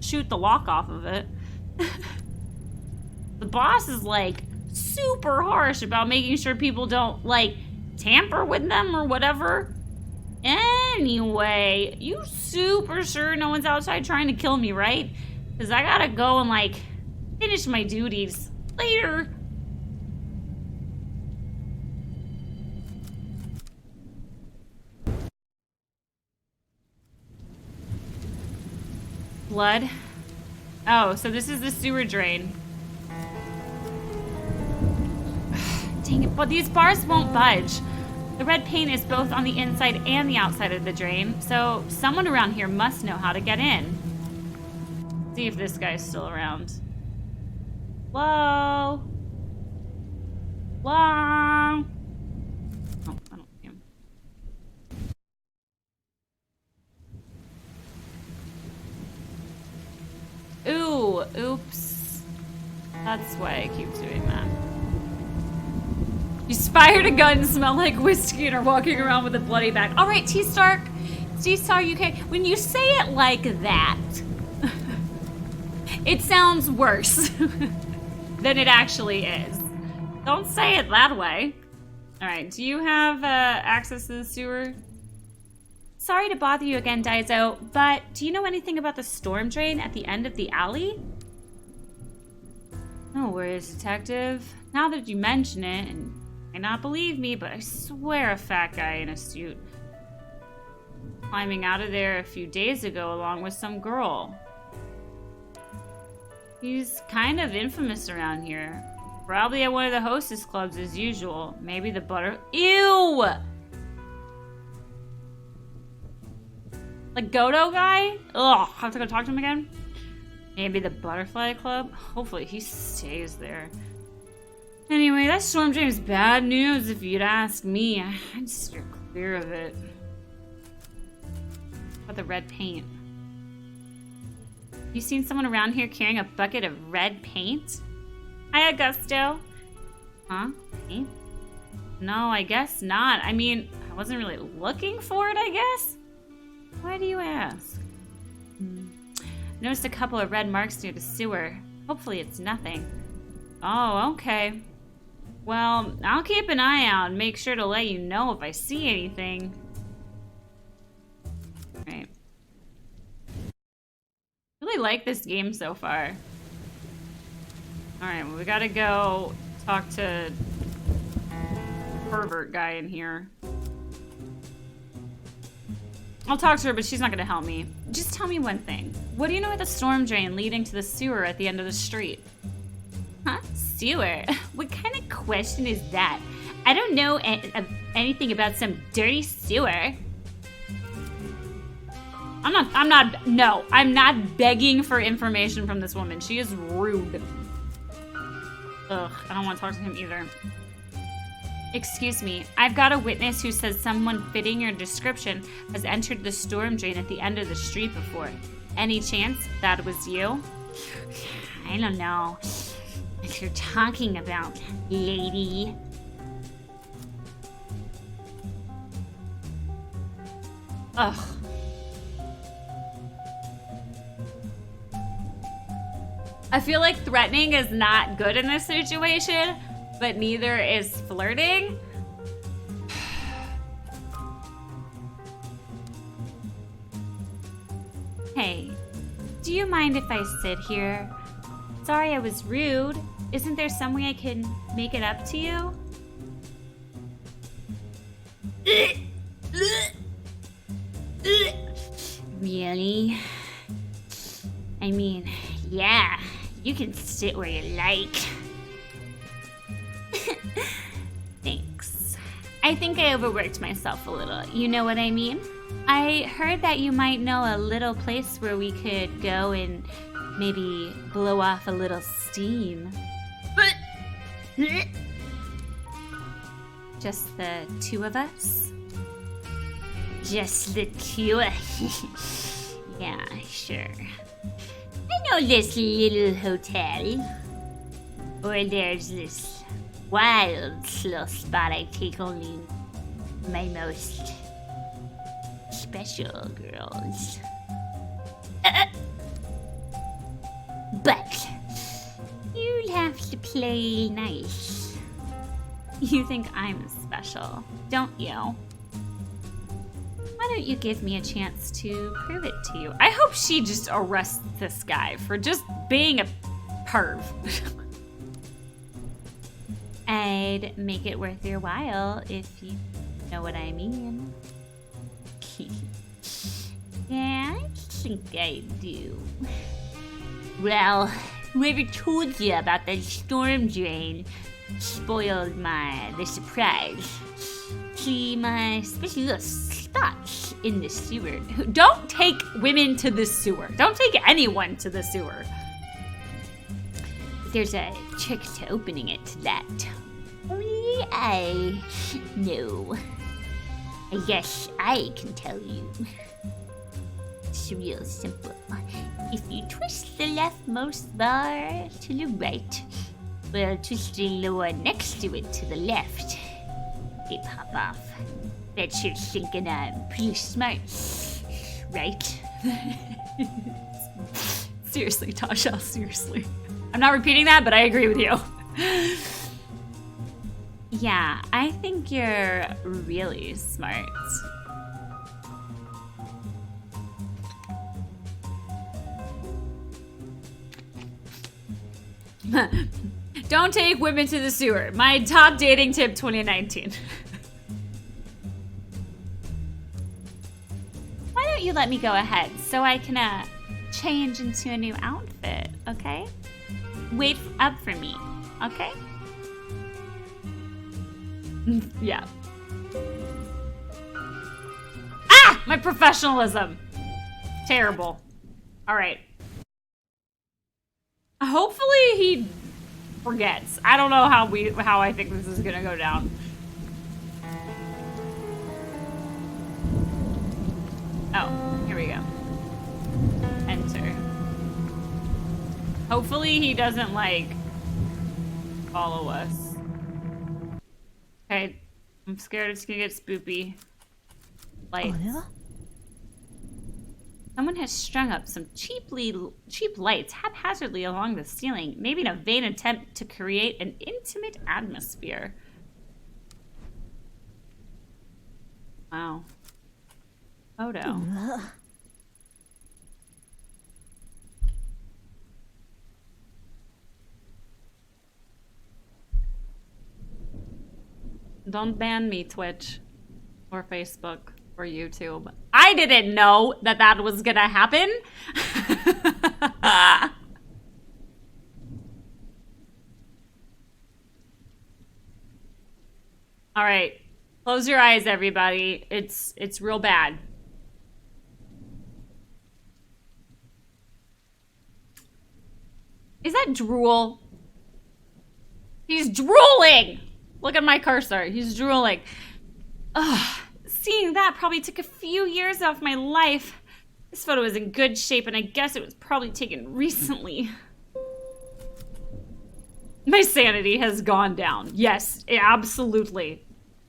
shoot the lock off of it. The boss is like super harsh about making sure people don't like tamper with them or whatever. Anyway, you super sure no one's outside trying to kill me, right? Because I gotta go and like finish my duties later. Blood. Oh, so this is the sewer drain. Dang it, but these bars won't budge. The red paint is both on the inside and the outside of the drain, so someone around here must know how to get in. See if this guy's still around. Hello? Hello? Oh, I don't see him. Ooh, oops. That's why I keep doing that. You fired a gun, smell like whiskey, and are walking around with a bloody back. All right, T-Stark, T-Star UK, when you say it like that, it sounds worse than it actually is. Don't say it that way. All right, do you have access to the sewer? Sorry to bother you again, Daizo, but do you know anything about the storm drain at the end of the alley? No worries, Detective. Now that you mention it, and you may not believe me, but I swear a fat guy in a suit climbing out of there a few days ago along with some girl. He's kind of infamous around here. Probably at one of the hostess clubs as usual. Maybe the Ew! Like Godo guy? Ugh, have to go talk to him again? Maybe the Butterfly Club? Hopefully he stays there. Anyway, that storm drain is bad news if you'd ask me. I'd steer clear of it. What about the red paint? You seen someone around here carrying a bucket of red paint? Hi, Augusto. Huh? Paint? No, I guess not. I mean, I wasn't really looking for it, I guess? Why do you ask? I noticed a couple of red marks near the sewer. Hopefully it's nothing. Oh, okay. Well, I'll keep an eye out and make sure to let you know if I see anything. Right. Really like this game so far. Alright, well, we gotta go talk to pervert guy in here. I'll talk to her, but she's not gonna help me. Just tell me one thing. What do you know about the storm drain leading to the sewer at the end of the street? Huh? Sewer? What kind of question is that? I don't know anything about some dirty sewer. I'm not begging for information from this woman. She is rude. Ugh, I don't want to talk to him either. Excuse me, I've got a witness who says someone fitting your description has entered the storm drain at the end of the street before. Any chance that was you? I don't know what you're talking about, lady. Ugh. I feel like threatening is not good in this situation, but neither is flirting. Hey, do you mind if I sit here? Sorry I was rude. Isn't there some way I can make it up to you? Really? I mean, yeah, you can sit where you like. Thanks. I think I overworked myself a little. You know what I mean? I heard that you might know a little place where we could go and maybe blow off a little steam. Just the two of us? Just the two of Yeah, sure. I know this little hotel. Or there's this wild little spot I take only my most special girls. But you'll have to play nice. You think I'm special, don't you? Why don't you give me a chance to prove it to you? I hope she just arrests this guy for just being a perv. I'd make it worth your while if you know what I mean. Yeah, I think I do. Well, whoever told you about the storm drain spoiled the surprise. See, my special little spots in the sewer. Don't take women to the sewer. Don't take anyone to the sewer. There's a trick to opening it that only I know. I guess I can tell you. It's real simple. If you twist the leftmost bar to the right, while twisting the one next to it to the left, they pop off. Bet you're thinking I'm pretty smart, right? Seriously, Tasha, seriously. I'm not repeating that, but I agree with you. Yeah, I think you're really smart. Don't take women to the sewer. My top dating tip 2019. Why don't you let me go ahead so I can change into a new outfit, okay? Wait up for me, okay? Yeah. Ah! My professionalism. Terrible. All right. Hopefully he forgets. I don't know how I think this is gonna go down. Oh, here we go. Enter. Hopefully he doesn't like follow us. Okay, I'm scared it's gonna get spoopy. Lights. Someone has strung up some cheap lights haphazardly along the ceiling, maybe in a vain attempt to create an intimate atmosphere. Wow. Photo. Don't ban me, Twitch or Facebook or YouTube. I didn't know that was gonna happen. All right, close your eyes, everybody. It's real bad. Is that drool? He's drooling. Look at my cursor. He's drooling. Ugh. Seeing that probably took a few years off my life. This photo is in good shape, and I guess it was probably taken recently. My sanity has gone down. Yes, absolutely.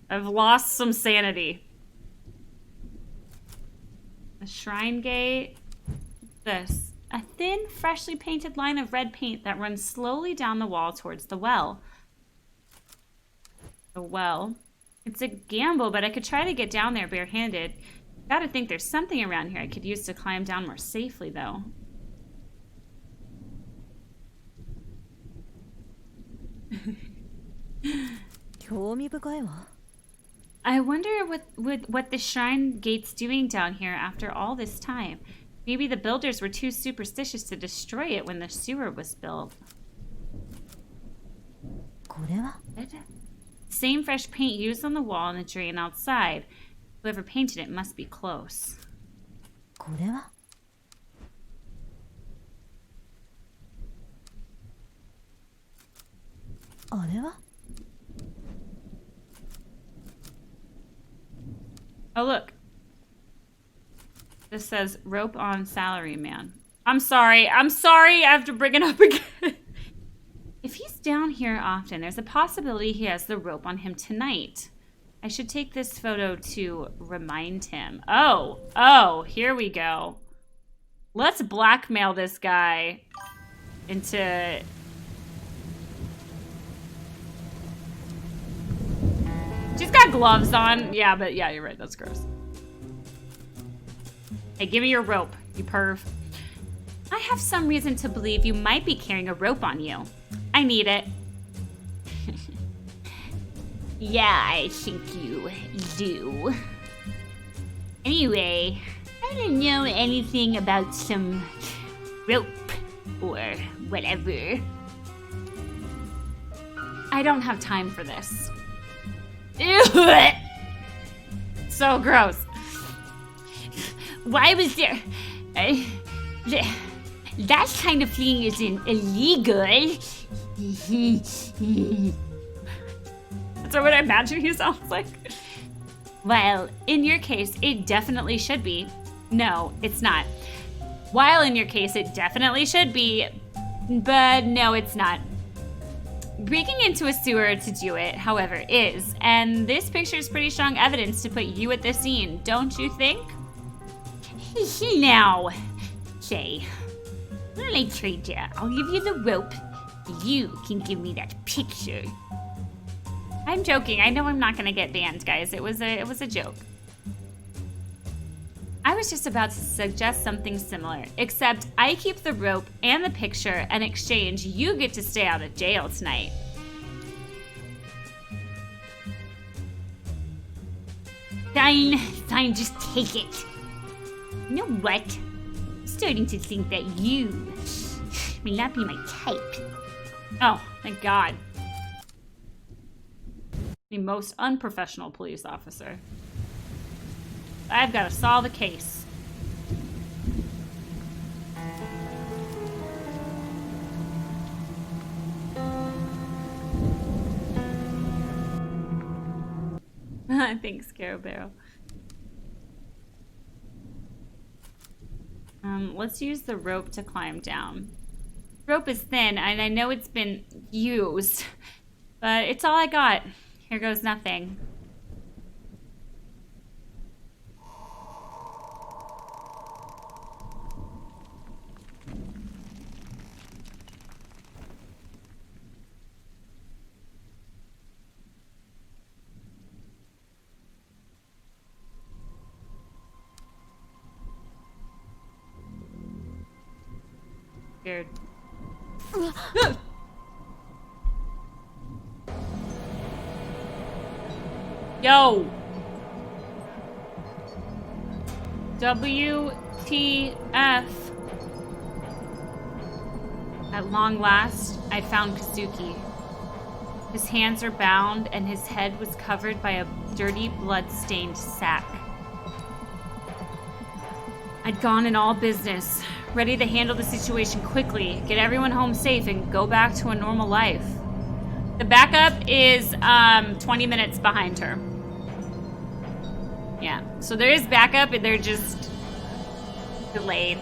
I've lost some sanity. A shrine gate. This. A thin, freshly painted line of red paint that runs slowly down the wall towards the well. The well. It's a gamble, but I could try to get down there barehanded. Gotta think there's something around here I could use to climb down more safely, though. I wonder what the shrine gate's doing down here after all this time. Maybe the builders were too superstitious to destroy it when the sewer was built. Same fresh paint used on the wall and the drain outside. Whoever painted it must be close. Oh, look. This says rope on salary man. I'm sorry I have to bring it up again. If he's down here often, there's a possibility he has the rope on him tonight. I should take this photo to remind him. Oh, here we go. Let's blackmail this guy into... She's got gloves on. Yeah, but yeah, you're right. That's gross. Hey, give me your rope, you perv. I have some reason to believe you might be carrying a rope on you. I need it. Yeah, I think you do. Anyway, I don't know anything about some rope or whatever. I don't have time for this. Ew. So gross. Why was there... that kind of thing isn't illegal. That's what I imagine he sounds like. Well, In your case, it definitely should be. No, it's not. While in your case, it definitely should be, but no, it's not. Breaking into a sewer to do it, however, is, and this picture is pretty strong evidence to put you at the scene, don't you think? now, say, when I trade you, I'll give you the rope. You can give me that picture. I'm joking. I know I'm not gonna get banned, guys. It was a joke. I was just about to suggest something similar, except I keep the rope and the picture, and in exchange, you get to stay out of jail tonight. Fine, just take it. You know what? I'm starting to think that you may not be my type. Oh, thank God. The most unprofessional police officer. I've got to solve a case. Thanks, Carabero. Let's use the rope to climb down. Rope is thin, and I know it's been used, but it's all I got. Here goes nothing. Scared. Yo! WTF. At long last, I found Kazuki. His hands are bound and his head was covered by a dirty, blood-stained sack. I'd gone in all business, ready to handle the situation quickly, get everyone home safe, and go back to a normal life. The backup is 20 minutes behind her. Yeah, so there is backup, and they're just delayed.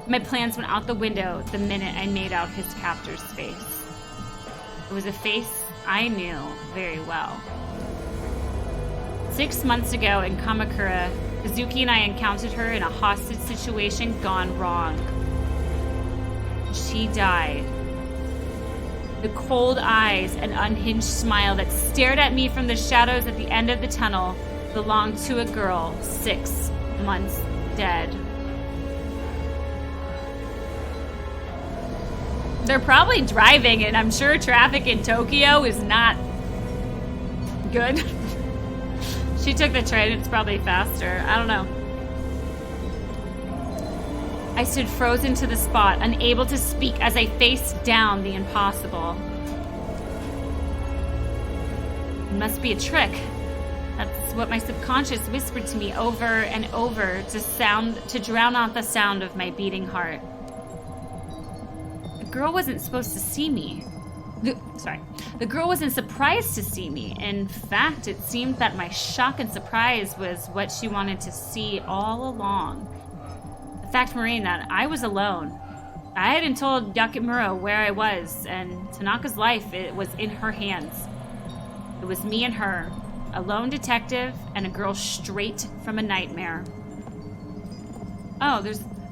My plans went out the window the minute I made out his captor's face. It was a face I knew very well. 6 months ago in Kamakura, Kazuki and I encountered her in a hostage situation gone wrong. She died. The cold eyes and unhinged smile that stared at me from the shadows at the end of the tunnel belonged to a girl 6 months dead. They're probably driving, and I'm sure traffic in Tokyo is not good. She took the train, it's probably faster. I don't know. I stood frozen to the spot, unable to speak as I faced down the impossible. It must be a trick. That's what my subconscious whispered to me over and over to drown out the sound of my beating heart. The girl wasn't supposed to see me. The girl wasn't surprised to see me. In fact, it seemed that my shock and surprise was what she wanted to see all along. The fact, Marine, that I was alone. I hadn't told Yakimura where I was, and Tanaka's life, it was in her hands. It was me and her, a lone detective and a girl straight from a nightmare. Oh,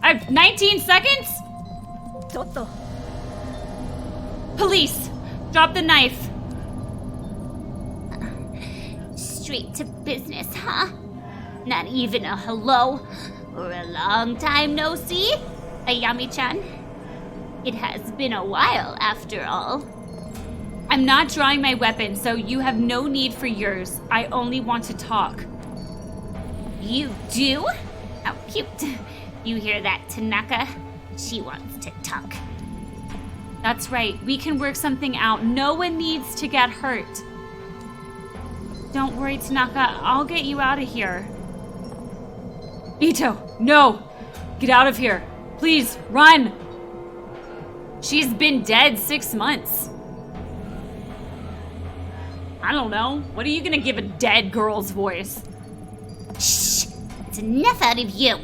I have 19 seconds? ちょっと Police, drop the knife. Straight to business, huh? Not even a hello or a long time no see, Ayami-chan? It has been a while, after all. I'm not drawing my weapon, so you have no need for yours. I only want to talk. You do? How cute. You hear that, Tanaka? She wants to talk. That's right, we can work something out. No one needs to get hurt. Don't worry, Tanaka, I'll get you out of here. Ito, no! Get out of here. Please, run! She's been dead 6 months. I don't know. What are you gonna give a dead girl's voice? Shh! It's enough out of you.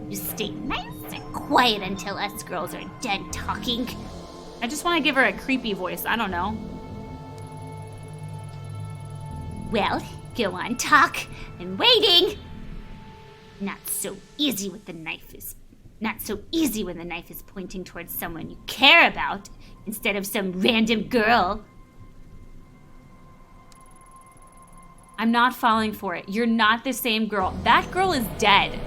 You stay nice and quiet until us girls are done talking. I just want to give her a creepy voice. I don't know. Well, go on, talk. I'm waiting. Not so easy when the knife is pointing towards someone you care about instead of some random girl. I'm not falling for it. You're not the same girl. That girl is dead.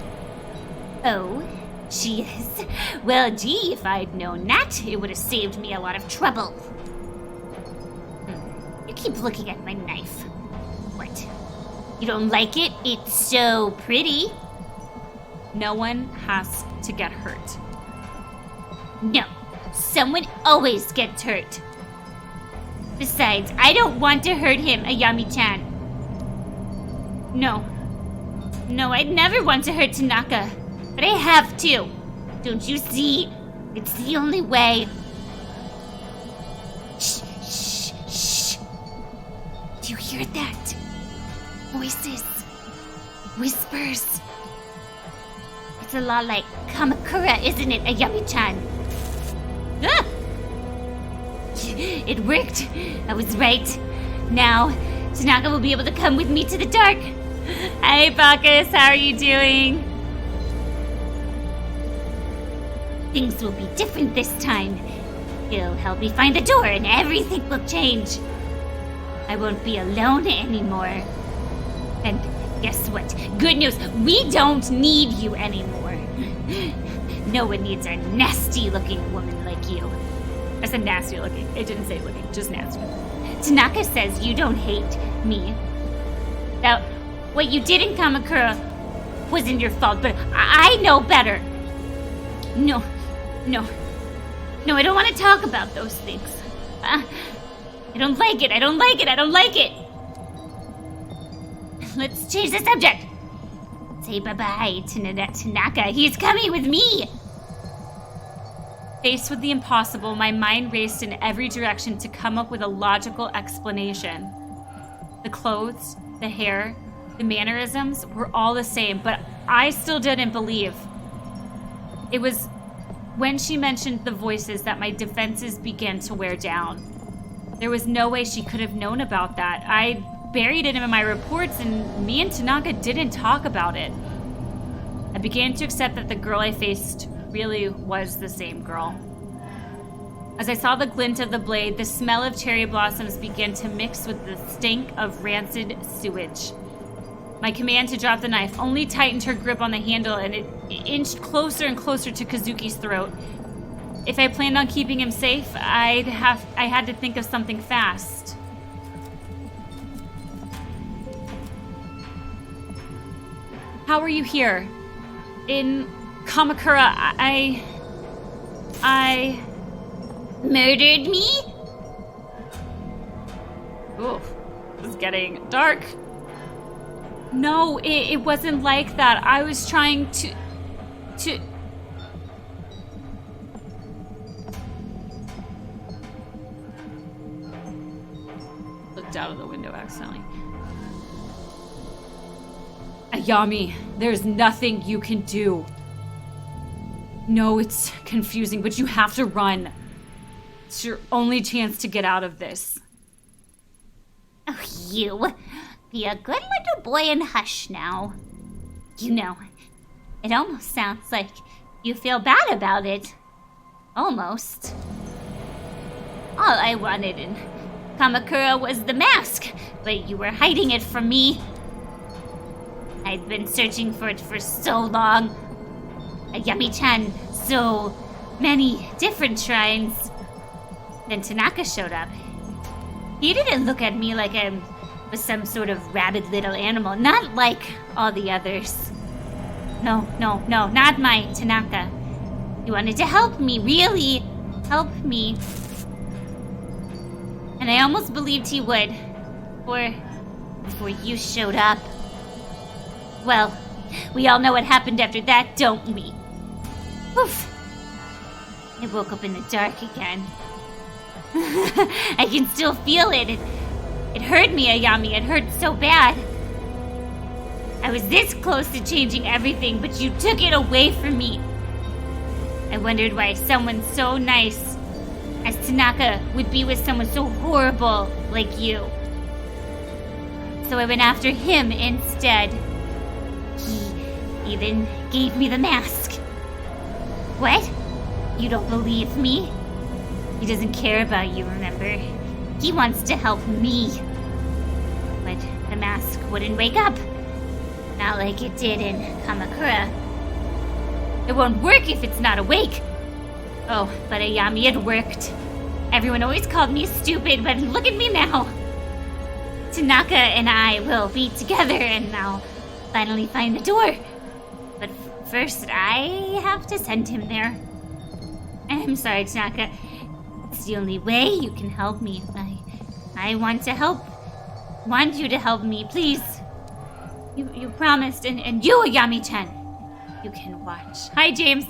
Oh, she is. Well, gee, if I'd known that, it would have saved me a lot of trouble. You keep looking at my knife. What? You don't like it? It's so pretty. No one has to get hurt. No, someone always gets hurt. Besides, I don't want to hurt him, Ayami-chan. No, I'd never want to hurt Tanaka. But I have to. Don't you see? It's the only way. Shh, shh, shh. Do you hear that? Voices. Whispers. It's a lot like Kamakura, isn't it, Ayami-chan? Ah! It worked. I was right. Now, Tanaka will be able to come with me to the dark. Hey, Bacchus, how are you doing? Things will be different this time. He'll help me find the door and everything will change. I won't be alone anymore. And guess what? Good news, we don't need you anymore. No one needs a nasty-looking woman like you. I said nasty looking. It didn't say looking, just nasty. Tanaka says you don't hate me. Now, what you did in Kamakura wasn't your fault, but I know better. No, I don't want to talk about those things. I don't like it. Let's change the subject. Say bye-bye to Tanaka. He's coming with me. Faced with the impossible, my mind raced in every direction to come up with a logical explanation. The clothes, the hair, the mannerisms were all the same, but I still didn't believe. It was when she mentioned the voices that my defenses began to wear down. There was no way she could have known about that. I buried it in my reports, and me and Tanaka didn't talk about it. I began to accept that the girl I faced really was the same girl. As I saw the glint of the blade, the smell of cherry blossoms began to mix with the stink of rancid sewage. My command to drop the knife only tightened her grip on the handle, and it inched closer and closer to Kazuki's throat. If I planned on keeping him safe, I had to think of something fast. How are you here? In Kamakura, I Murdered me? Oof, this is getting dark. No, it wasn't like that. I was trying to... Looked out of the window accidentally. Ayami, there's nothing you can do. No, it's confusing, but you have to run. It's your only chance to get out of this. Oh, you. Be a good little boy and hush now. You know, it almost sounds like you feel bad about it. Almost. All I wanted in Kamakura was the mask, but you were hiding it from me. I'd been searching for it for so long. Ayami-chan, so many different shrines. Then Tanaka showed up. He didn't look at me like I was some sort of rabid little animal, not like all the others. No, not my Tanaka. He wanted to help me, really help me. And I almost believed he would, before you showed up. Well, we all know what happened after that, don't we? Oof. I woke up in the dark again. I can still feel it. It hurt me, Ayami. It hurt so bad. I was this close to changing everything, but you took it away from me. I wondered why someone so nice as Tanaka would be with someone so horrible like you. So I went after him instead. He even gave me the mask. What? You don't believe me? He doesn't care about you, remember? He wants to help me. But the mask wouldn't wake up. Not like it did in Kamakura. It won't work if it's not awake. Oh, but Ayami, it worked. Everyone always called me stupid, but look at me now. Tanaka and I will be together, and I'll finally find the door. But first, I have to send him there. I'm sorry, Tanaka. It's the only way you can help me. I want to help. Want you to help me, please. You promised, and you, Ayami-chan. You can watch. Hi, James.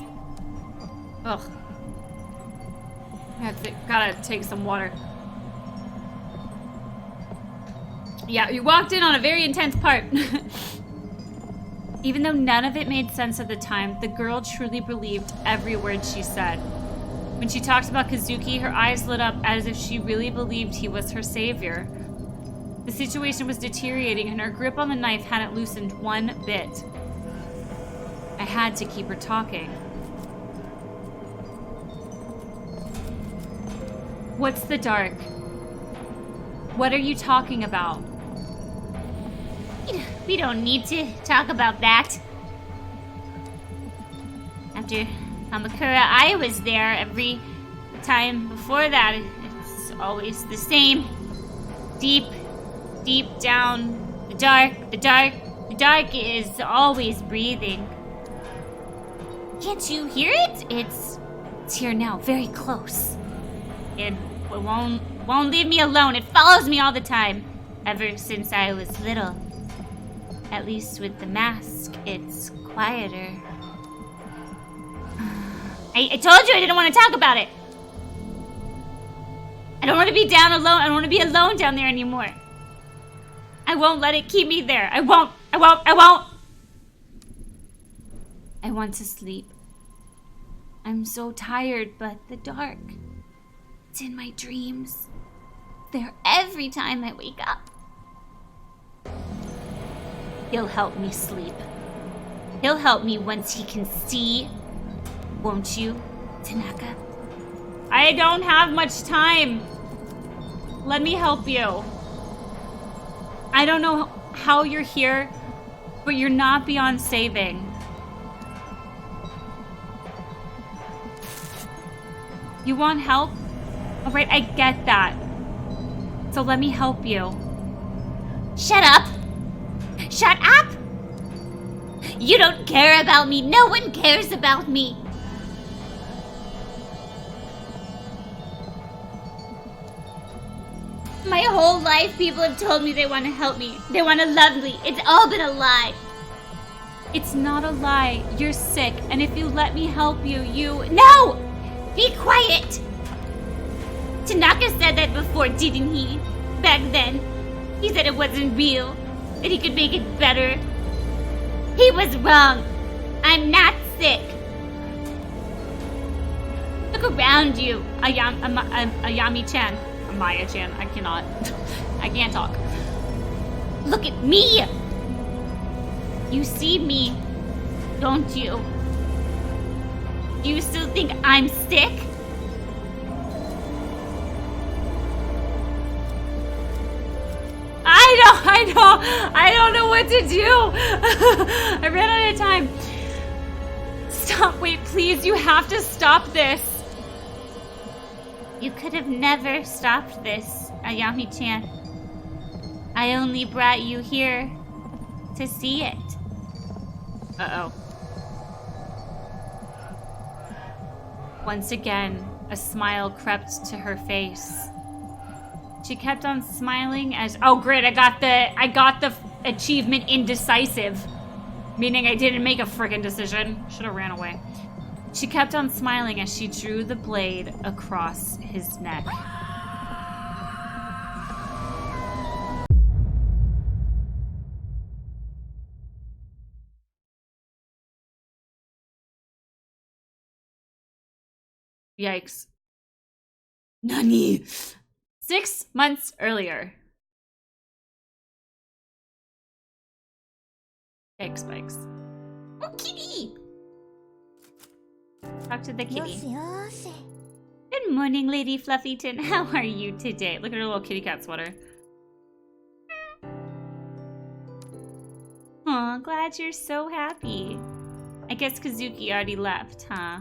Ugh. Gotta take some water. Yeah, you walked in on a very intense part. Even though none of it made sense at the time, the girl truly believed every word she said. When she talked about Kazuki, her eyes lit up as if she really believed he was her savior. The situation was deteriorating, and her grip on the knife hadn't loosened one bit. I had to keep her talking. What's the dark? What are you talking about? We don't need to talk about that. After Kamakura, I was there. Every time before that, it's always the same. Deep down, the dark is always breathing. Can't you hear it? It's here now, very close. It won't leave me alone. It follows me all the time, ever since I was little. At least with the mask, it's quieter. I told you I didn't want to talk about it. I don't want to be down alone. I don't want to be alone down there anymore. I won't let it keep me there. I won't. I want to sleep. I'm so tired, but the dark, it's in my dreams. There every time I wake up. He'll help me sleep. He'll help me once he can see. Won't you, Tanaka? I don't have much time. Let me help you. I don't know how you're here, but you're not beyond saving. You want help? All right, I get that. So let me help you. Shut up! Shut up! You don't care about me. No one cares about me. My whole life, people have told me they want to help me. They want to love me. It's all been a lie. It's not a lie. You're sick, and if you let me help you, No! Be quiet! Tanaka said that before, didn't he? Back then. He said it wasn't real. That he could make it better. He was wrong. I'm not sick. Look around you, Ayami-chan. Amaya-chan, I cannot. I can't talk. Look at me! You see me, don't you? Do you still think I'm sick? I don't know what to do. I ran out of time. Stop, wait, please, you have to stop this. You could have never stopped this, Ayami-chan. I only brought you here to see it. Uh-oh. Once again, a smile crept to her face. She kept on smiling as, oh great, I got the achievement indecisive. Meaning I didn't make a friggin' decision. Should have ran away. She kept on smiling as she drew the blade across his neck. Yikes. Nani? 6 months earlier. Yikes, spikes. Oh, kitty! Talk to the kitty. よし。 Good morning, Lady Fluffyton. How are you today? Look at her little kitty cat sweater. Aw, glad you're so happy. I guess Kazuki already left, huh?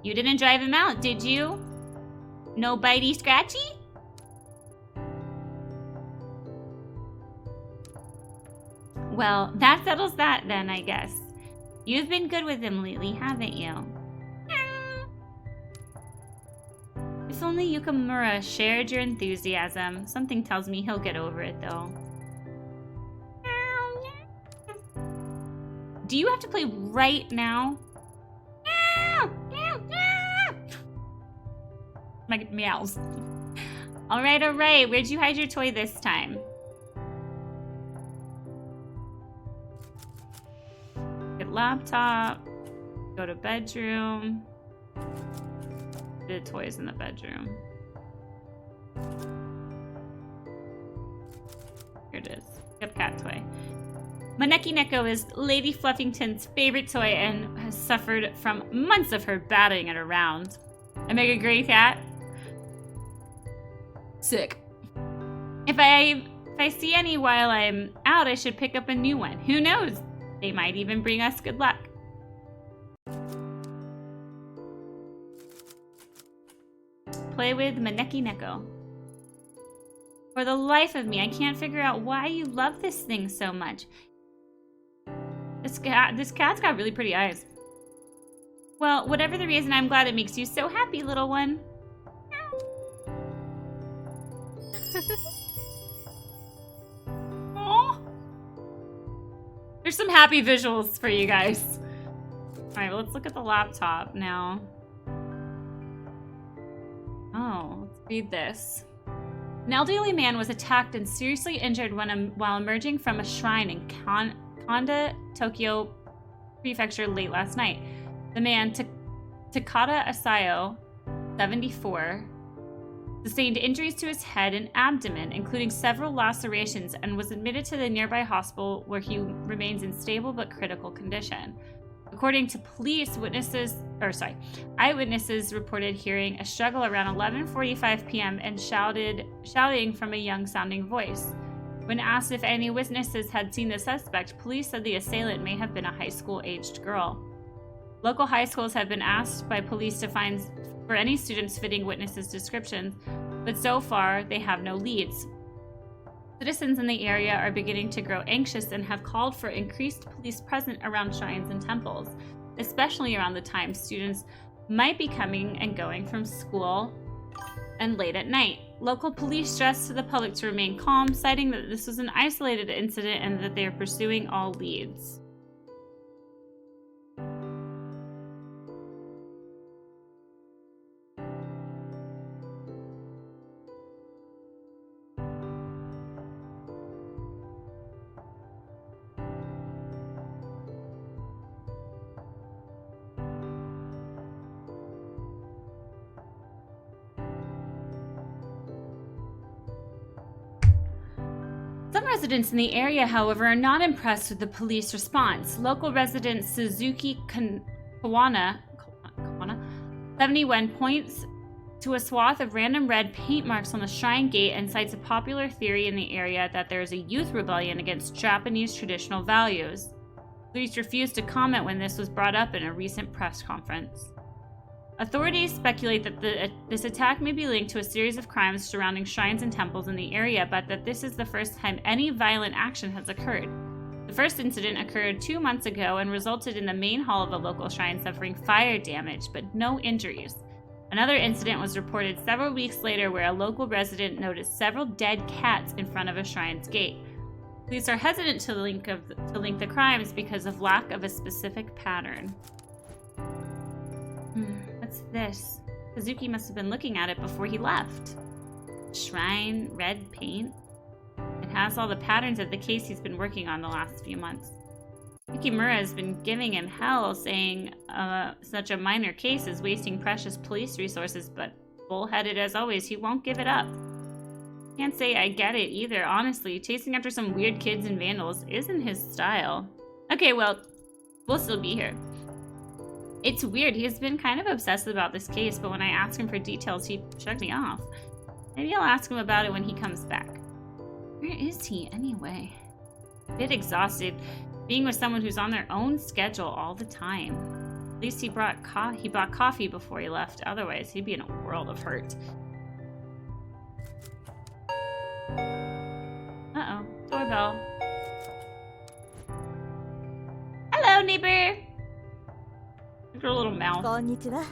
You didn't drive him out, did you? No bitey scratchy? Well, that settles that then, I guess. You've been good with him lately, haven't you? If only Yukamura shared your enthusiasm. Something tells me he'll get over it, though. Do you have to play right now? My meows. All right. Where'd you hide your toy this time? Get laptop. Go to bedroom. The toys in the bedroom. Here it is. Yep, cat toy. Maneki Neko is Lady Fluffington's favorite toy and has suffered from months of her batting it around. I make a great cat. Sick. If I see any while I'm out, I should pick up a new one. Who knows? They might even bring us good luck. Play with Maneki Neko. For the life of me, I can't figure out why you love this thing so much. This cat's got really pretty eyes. Well, whatever the reason, I'm glad it makes you so happy, little one. Aww. There's some happy visuals for you guys. Alright, well, let's look at the laptop now. Oh, let's read this. An elderly man was attacked and seriously injured while emerging from a shrine in Kanda, Tokyo Prefecture late last night. The man, Takada Asayo, 74, sustained injuries to his head and abdomen, including several lacerations, and was admitted to the nearby hospital where he remains in stable but critical condition. According to police, eyewitnesses reported hearing a struggle around 11:45 p.m. and shouting from a young-sounding voice. When asked if any witnesses had seen the suspect, police said the assailant may have been a high school-aged girl. Local high schools have been asked by police to find for any students fitting witnesses' descriptions, but so far they have no leads. Citizens in the area are beginning to grow anxious and have called for increased police presence around shrines and temples, especially around the time students might be coming and going from school and late at night. Local police stressed to the public to remain calm, citing that this was an isolated incident and that they are pursuing all leads. residents in the area, however, are not impressed with the police response. Local resident Suzuki Kawana, 71, points to a swath of random red paint marks on the shrine gate and cites a popular theory in the area that there is a youth rebellion against Japanese traditional values. Police refused to comment when this was brought up in a recent press conference. Authorities speculate that this attack may be linked to a series of crimes surrounding shrines and temples in the area, but that this is the first time any violent action has occurred. The first incident occurred 2 months ago and resulted in the main hall of a local shrine suffering fire damage, but no injuries. Another incident was reported several weeks later where a local resident noticed several dead cats in front of a shrine's gate. Police are hesitant to link the crimes because of lack of a specific pattern. What's this? Kazuki must have been looking at it before he left. Shrine, red paint. It has all the patterns of the case he's been working on the last few months. Yukimura has been giving him hell, saying such a minor case is wasting precious police resources, but bullheaded as always, he won't give it up. Can't say I get it either, honestly. Chasing after some weird kids and vandals isn't his style. Okay, well, we'll still be here. It's weird, he's been kind of obsessed about this case, but when I ask him for details, he shrugged me off. Maybe I'll ask him about it when he comes back. Where is he, anyway? A bit exhausted, being with someone who's on their own schedule all the time. At least he bought coffee before he left, otherwise he'd be in a world of hurt. Uh-oh, doorbell. Hello, neighbor! Look at her little mouth. Konnichiwa.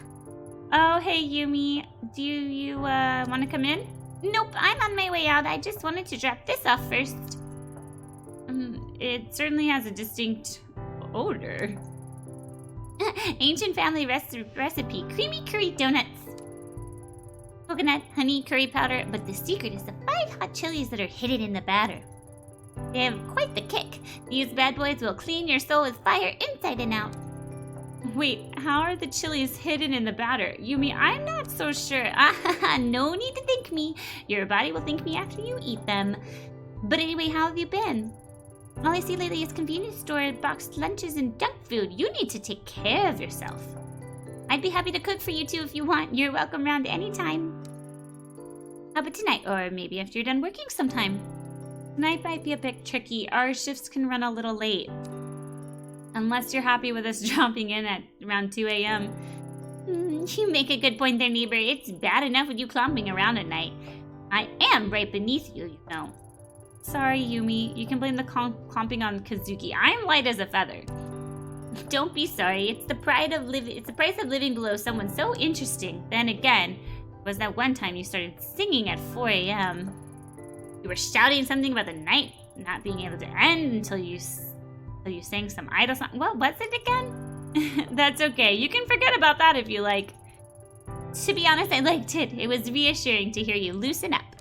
Oh, hey, Yumi. Do you want to come in? Nope, I'm on my way out. I just wanted to drop this off first. It certainly has a distinct odor. Ancient family recipe. Creamy curry donuts. Coconut, honey, curry powder, but the secret is the 5 hot chilies that are hidden in the batter. They have quite the kick. These bad boys will clean your soul with fire inside and out. Wait, how are the chilies hidden in the batter? Yumi, I'm not so sure. No need to thank me. Your body will thank me after you eat them. But anyway, how have you been? All I see lately is convenience store, boxed lunches, and junk food. You need to take care of yourself. I'd be happy to cook for you too if you want. You're welcome round anytime. How about tonight? Or maybe after you're done working sometime. Tonight might be a bit tricky. Our shifts can run a little late. Unless you're happy with us dropping in at around 2 a.m. You make a good point there, neighbor. It's bad enough with you clomping around at night. I am right beneath you, you know. Sorry, Yumi. You can blame the clomping on Kazuki. I'm light as a feather. Don't be sorry. It's the price of living below someone so interesting. Then again, it was that one time you started singing at 4 a.m. You were shouting something about the night not being able to end until you sang some idle song. What was it again? That's okay. You can forget about that if you like. To be honest, I liked it. It was reassuring to hear you loosen up.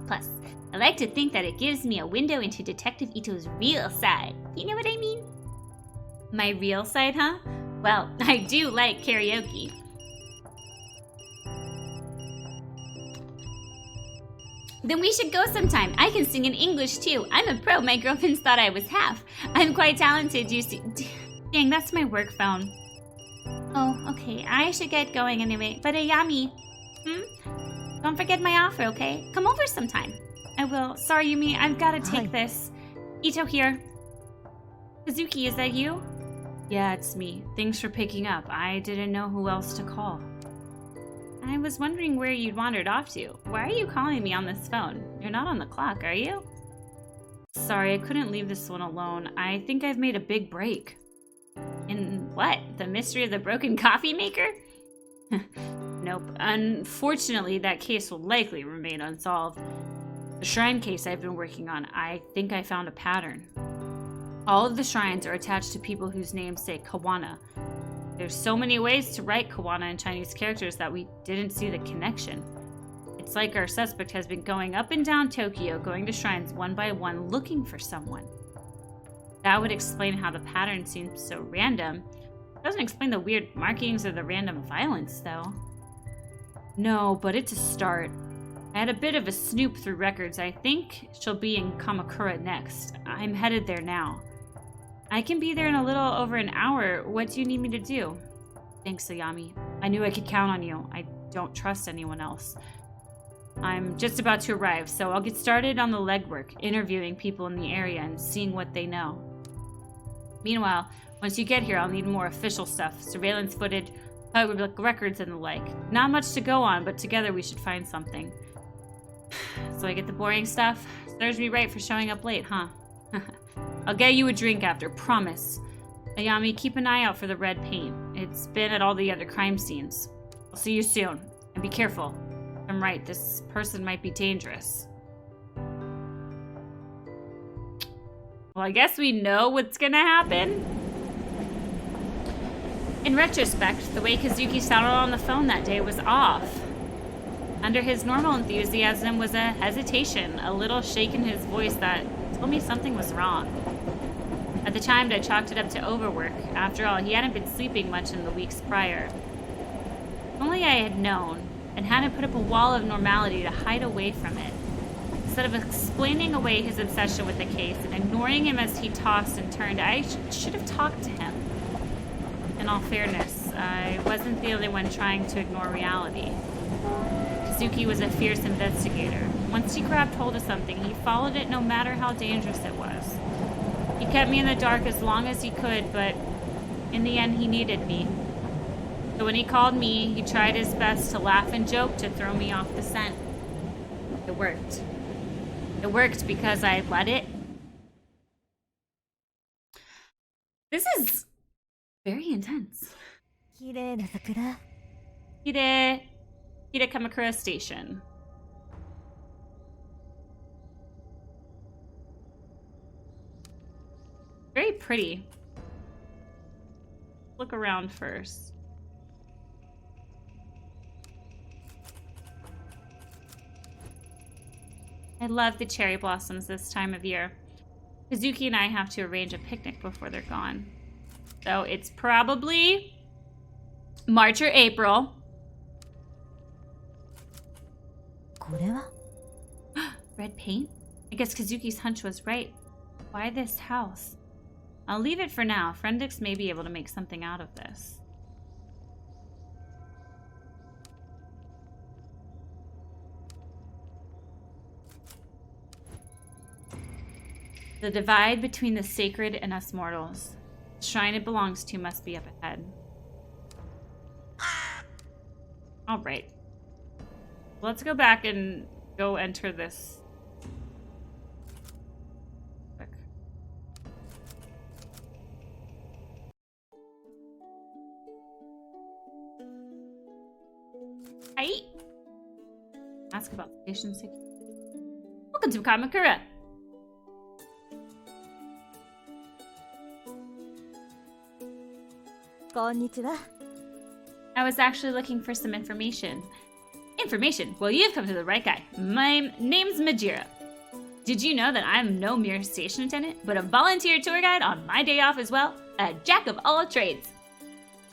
Plus, I like to think that it gives me a window into Detective Ito's real side. You know what I mean? My real side, huh? Well, I do like karaoke. Then we should go sometime. I can sing in English too. I'm a pro. My girlfriends thought I was half. I'm quite talented, you see. Dang, that's my work phone. Oh, okay. I should get going anyway. But Ayami, don't forget my offer, okay? Come over sometime. I will. Sorry, Yumi. I've got to take Hi. this. Ito here. Kazuki, is that you? Yeah, it's me. Thanks for picking up. I didn't know who else to call. I was wondering where you'd wandered off to. Why are you calling me on this phone? You're not on the clock, are you? Sorry, I couldn't leave this one alone. I think I've made a big break. In what? The mystery of the broken coffee maker? Nope. Unfortunately, that case will likely remain unsolved. The shrine case I've been working on, I think I found a pattern. All of the shrines are attached to people whose names say Kawana. There's so many ways to write Kawana in Chinese characters that we didn't see the connection. It's like our suspect has been going up and down Tokyo, going to shrines one by one, looking for someone. That would explain how the pattern seems so random. It doesn't explain the weird markings or the random violence, though. No, but it's a start. I had a bit of a snoop through records. I think she'll be in Kamakura next. I'm headed there now. I can be there in a little over an hour. What do you need me to do? Thanks, Sayami. I knew I could count on you. I don't trust anyone else. I'm just about to arrive, so I'll get started on the legwork, interviewing people in the area and seeing what they know. Meanwhile, once you get here, I'll need more official stuff, surveillance footage, public records, and the like. Not much to go on, but together we should find something. So I get the boring stuff? Serves me right for showing up late, huh? I'll get you a drink after, promise. Ayami, keep an eye out for the red paint. It's been at all the other crime scenes. I'll see you soon, and be careful. I'm right, this person might be dangerous. Well, I guess we know what's gonna happen. In retrospect, the way Kazuki sounded on the phone that day was off. Under his normal enthusiasm was a hesitation, a little shake in his voice that told me something was wrong. At the time, I chalked it up to overwork. After all, he hadn't been sleeping much in the weeks prior. If only I had known, and hadn't put up a wall of normality to hide away from it. Instead of explaining away his obsession with the case and ignoring him as he tossed and turned, I should have talked to him. In all fairness, I wasn't the only one trying to ignore reality. Kazuki was a fierce investigator. Once he grabbed hold of something, he followed it no matter how dangerous it was. He kept me in the dark as long as he could, but in the end, he needed me. So when he called me, he tried his best to laugh and joke to throw me off the scent. It worked. It worked because I let it. This is very intense. Hide Kamakura Station. Very pretty. Look around first. I love the cherry blossoms this time of year. Kazuki and I have to arrange a picnic before they're gone. So it's probably March or April. Red paint? I guess Kazuki's hunch was right. Why this house? I'll leave it for now. Friendix may be able to make something out of this. The divide between the sacred and us mortals. The shrine it belongs to must be up ahead. Alright. Let's go back and go enter this. Quick. Hi. Ask about station 6. Welcome to Kamakura. Konnichiwa. I was actually looking for some information. Information? Well, you've come to the right guy. My name's Majira. Did you know that I'm no mere station attendant, but a volunteer tour guide on my day off as well? A jack of all trades.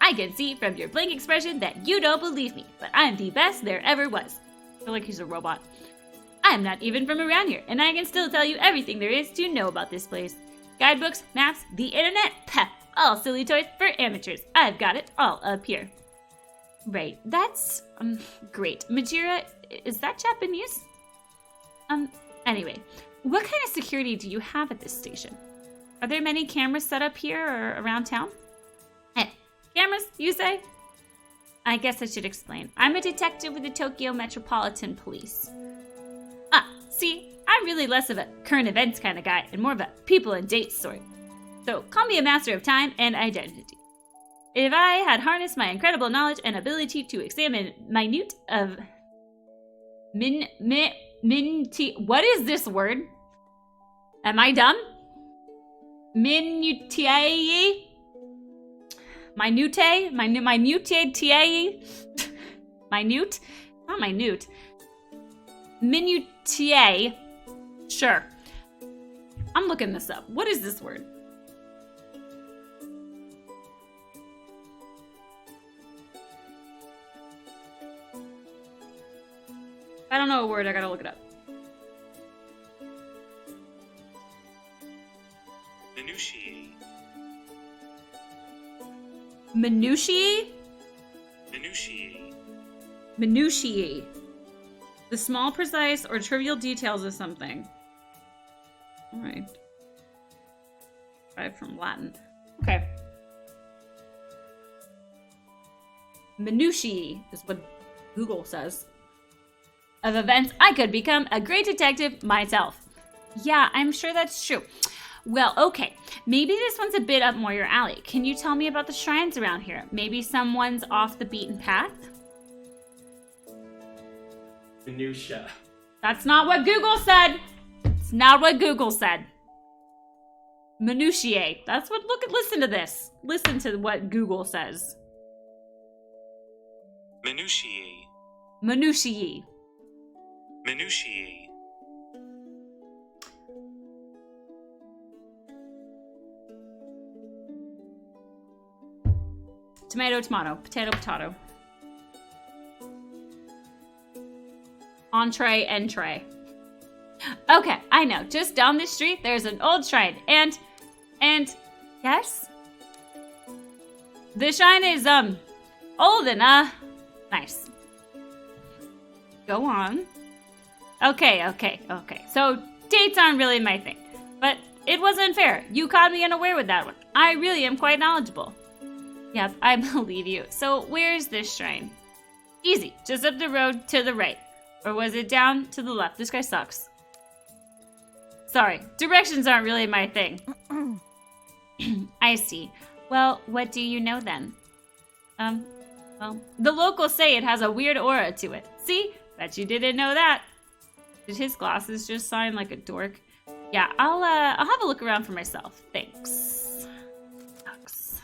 I can see from your blank expression that you don't believe me, but I'm the best there ever was. I feel like he's a robot. I'm not even from around here, and I can still tell you everything there is to know about this place. Guidebooks, maps, the internet, pah, all silly toys for amateurs. I've got it all up here. Right, that's, great. Majira, is that Japanese? Anyway, what kind of security do you have at this station? Are there many cameras set up here or around town? Cameras, you say? I guess I should explain. I'm a detective with the Tokyo Metropolitan Police. See, I'm really less of a current events kind of guy and more of a people and dates sort. So call me a master of time and identity. If I had harnessed my incredible knowledge and ability to examine minute of what is this word? Am I dumb? Minutiae? Minute? Minutiae? Minute? Not minute. Minutiae. Sure. I'm looking this up. What is this word? I don't know a word, I gotta look it up. Minutiae. Minutiae? Minutiae. Minutiae. The small, precise, or trivial details of something. Alright. Derived from Latin. Okay. Minutiae is what Google says. Of events I could become a great detective myself. Yeah, I'm sure that's true. Well, okay. Maybe this one's a bit up more your alley. Can you tell me about the shrines around here? Maybe someone's off the beaten path? Minutia. That's not what Google said. It's not what Google said. Minutiae. That's what, listen to this. Listen to what Google says. Minutiae. Minutiae. Minutiae. Tomato, tomato. Potato, potato. Entree, entree. Okay, I know. Just down this street, there's an old shrine. And, yes? The shrine is, old and, nice. Go on. Okay. So, dates aren't really my thing. But it was unfair. You caught me unaware with that one. I really am quite knowledgeable. Yep, I believe you. So, where's this shrine? Easy. Just up the road to the right. Or was it down to the left? This guy sucks. Sorry, directions aren't really my thing. I see. Well, what do you know then? Well, the locals say it has a weird aura to it. See? Bet you didn't know that. Did his glasses just sign like a dork? Yeah, I'll have a look around for myself. Thanks. Sucks.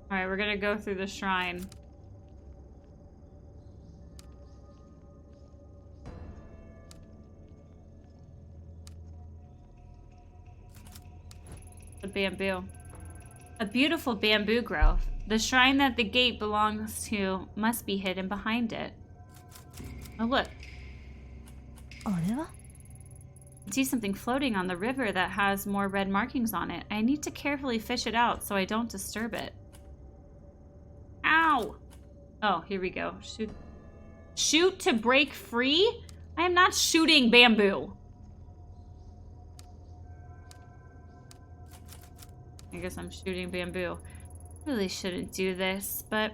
Alright, we're gonna go through the shrine. The bamboo. A beautiful bamboo grove. The shrine that the gate belongs to must be hidden behind it. Oh, look. あれは I see something floating on the river that has more red markings on it. I need to carefully fish it out so I don't disturb it. Ow! Oh, here we go. Shoot. Shoot to break free? I am not shooting bamboo. I guess I'm shooting bamboo. Really shouldn't do this, but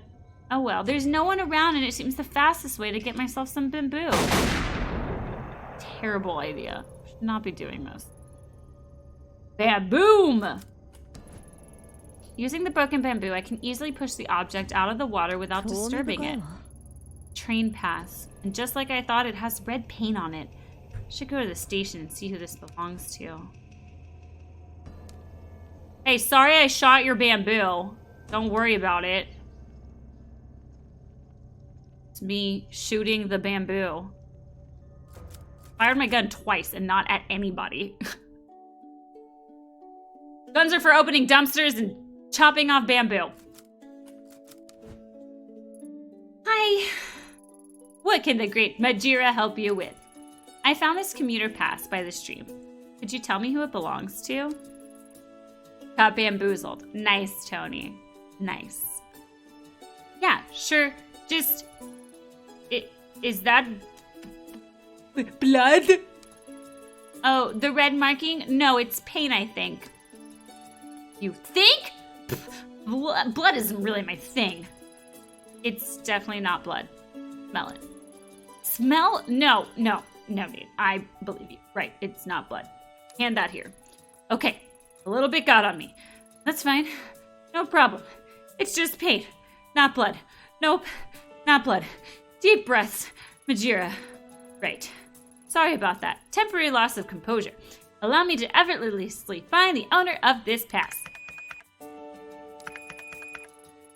oh well. There's no one around and it seems the fastest way to get myself some bamboo. Terrible idea. Should not be doing this. Baboom! Using the broken bamboo, I can easily push the object out of the water without disturbing it. Train pass. And just like I thought, it has red paint on it. Should go to the station and see who this belongs to. Hey, sorry I shot your bamboo. Don't worry about it. It's me shooting the bamboo. Fired my gun twice and not at anybody. Guns are for opening dumpsters and chopping off bamboo. Hi. What can the great Majira help you with? I found this commuter pass by the stream. Could you tell me who it belongs to? Got bamboozled. Nice, Tony. Nice. Yeah, sure. Just... Is that... blood? Oh, the red marking? No, it's paint, I think. You think? Blood isn't really my thing. It's definitely not blood. Smell it. Smell? No, dude. I believe you. Right, it's not blood. Hand that here. Okay, a little bit got on me. That's fine. No problem. It's just paint, not blood. Nope, not blood. Deep breaths, Majira. Right. Sorry about that. Temporary loss of composure. Allow me to effortlessly find the owner of this pass.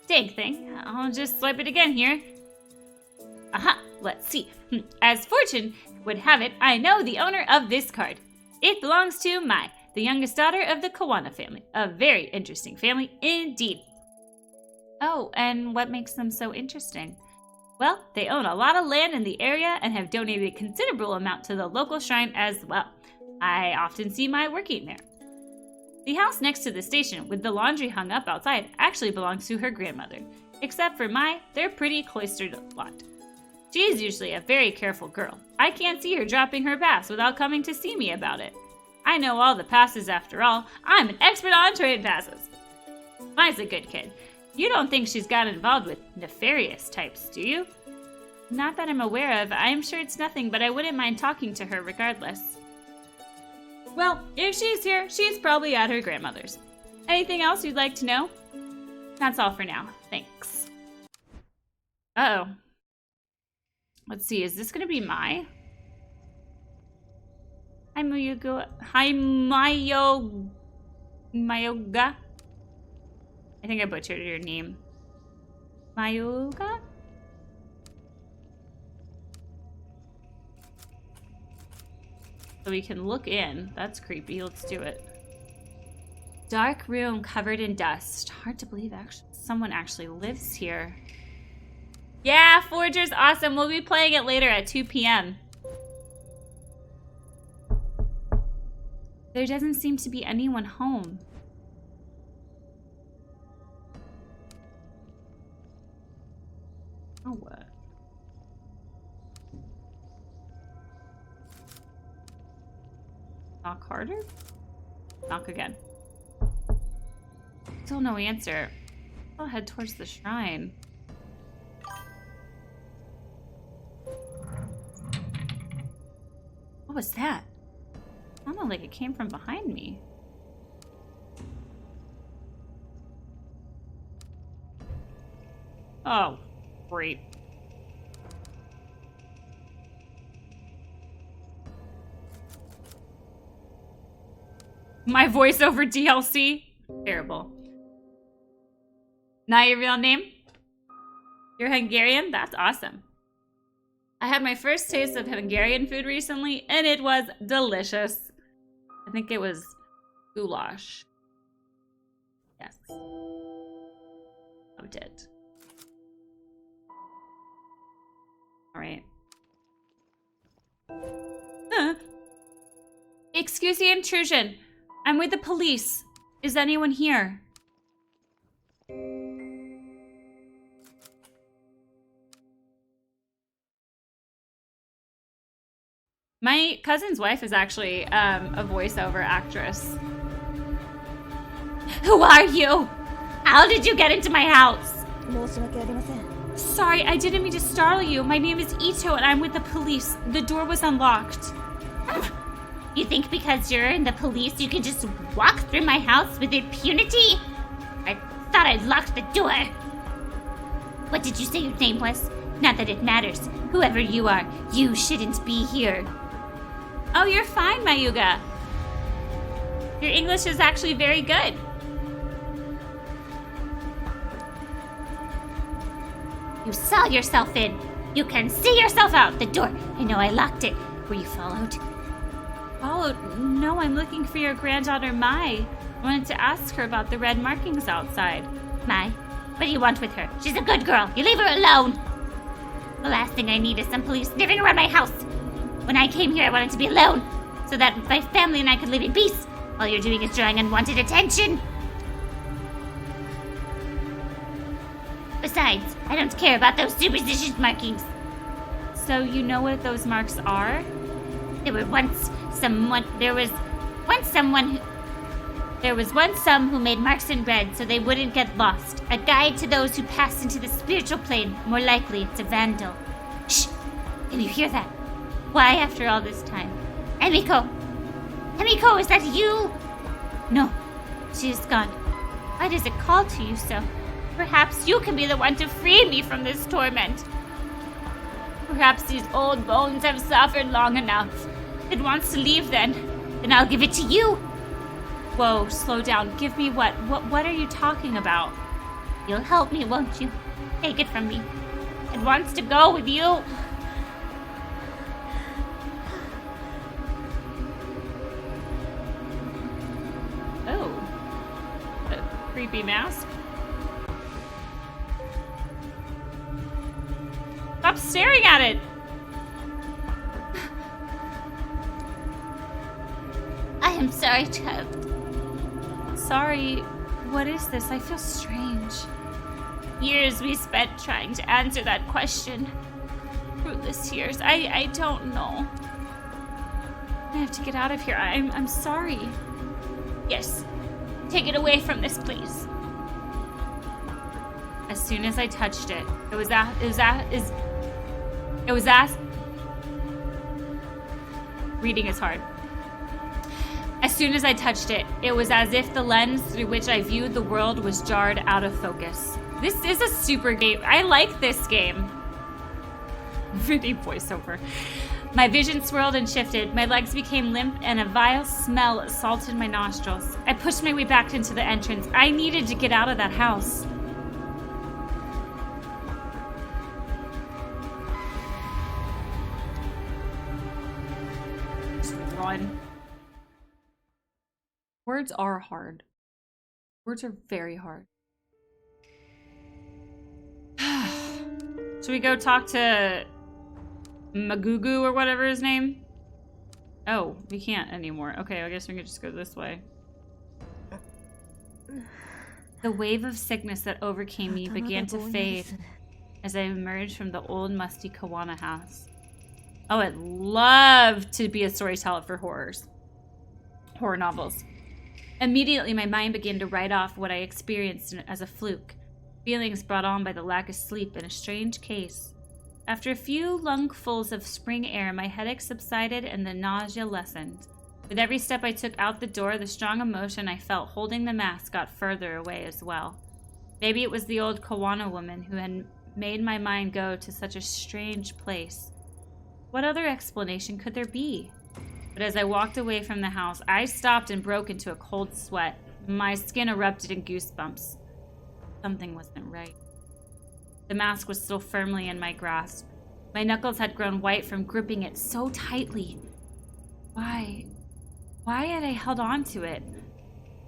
Dang thing. I'll just swipe it again here. Aha, let's see. As fortune would have it, I know the owner of this card. It belongs to the youngest daughter of the Kawana family. A very interesting family indeed. Oh, and what makes them so interesting? Well, they own a lot of land in the area and have donated a considerable amount to the local shrine as well. I often see Mai working there. The house next to the station, with the laundry hung up outside, actually belongs to her grandmother. Except for Mai, they're pretty cloistered lot. She is usually a very careful girl. I can't see her dropping her pass without coming to see me about it. I know all the passes after all. I'm an expert on trade passes. Mai's a good kid. You don't think she's got involved with nefarious types, do you? Not that I'm aware of. I'm sure it's nothing, but I wouldn't mind talking to her regardless. Well, if she's here, she's probably at her grandmother's. Anything else you'd like to know? That's all for now. Thanks. Uh-oh. Let's see, is this gonna be Mai? Hi, Mayuga. Hi, Mayoga. I think I butchered your name. Mayuga? So we can look in. That's creepy. Let's do it. Dark room covered in dust. Hard to believe someone actually lives here. Yeah, Forger's awesome. We'll be playing it later at 2 p.m. There doesn't seem to be anyone home. Oh, what? Knock harder? Knock again. Still no answer. I'll head towards the shrine. What was that? Sounded like it came from behind me. Oh, great. My voiceover DLC? Terrible. Not your real name? You're Hungarian? That's awesome. I had my first taste of Hungarian food recently, and it was delicious. I think it was goulash. Yes. Loved it. Alright. Excuse the intrusion. I'm with the police. Is anyone here? My cousin's wife is actually a voiceover actress. Who are you? How did you get into my house? Sorry, I didn't mean to startle you. My name is Ito and I'm with the police. The door was unlocked. You think because you're in the police you can just walk through my house with impunity? I thought I'd locked the door. What did you say your name was? Not that it matters. Whoever you are, you shouldn't be here. Oh, you're fine, Mayuga. Your English is actually very good. You saw yourself in. You can see yourself out the door. I know I locked it. Were you followed? Followed? No, I'm looking for your granddaughter, Mai. I wanted to ask her about the red markings outside. Mai? What do you want with her? She's a good girl. You leave her alone. The last thing I need is some police sniffing around my house. When I came here, I wanted to be alone, so that my family and I could live in peace. All you're doing is drawing unwanted attention. Besides, I don't care about those superstitious markings. So you know what those marks are? There was once someone who made marks in red so they wouldn't get lost. A guide to those who passed into the spiritual plane. More likely, it's a vandal. Shh! Can you hear that? Why after all this time? Emiko! Emiko, is that you? No, she is gone. Why does it call to you so? Perhaps you can be the one to free me from this torment. Perhaps these old bones have suffered long enough. It wants to leave then I'll give it to you. Whoa, slow down. Give me what? What are you talking about? You'll help me, won't you? Take it from me. It wants to go with you. creepy mask. Stop staring at it! I am sorry, child. Sorry, what is this? I feel strange. Years we spent trying to answer that question. Fruitless years. I don't know. I have to get out of here. I'm sorry. Yes. Take it away from this, please. As soon as I touched it, reading is hard. As soon as I touched it, it was as if the lens through which I viewed the world was jarred out of focus. This is a super game. I like this game. Pretty voiceover. My vision swirled and shifted. My legs became limp and a vile smell assaulted my nostrils. I pushed my way back into the entrance. I needed to get out of that house. Just run. Words are hard. Words are very hard. Should we go talk to Magugu or whatever his name? Oh, we can't anymore. Okay, I guess we can just go this way. The wave of sickness that overcame me began to fade as I emerged from the old musty Kawana house. Oh, I'd love to be a storyteller for horror novels. Immediately, my mind began to write off what I experienced as a fluke, feelings brought on by the lack of sleep in a strange case. After a few lungfuls of spring air, my headache subsided and the nausea lessened. With every step I took out the door, the strong emotion I felt holding the mask got further away as well. Maybe it was the old Kawana woman who had made my mind go to such a strange place. What other explanation could there be? But as I walked away from the house, I stopped and broke into a cold sweat. My skin erupted in goosebumps. Something wasn't right. The mask was still firmly in my grasp. My knuckles had grown white from gripping it so tightly. Why had I held on to it?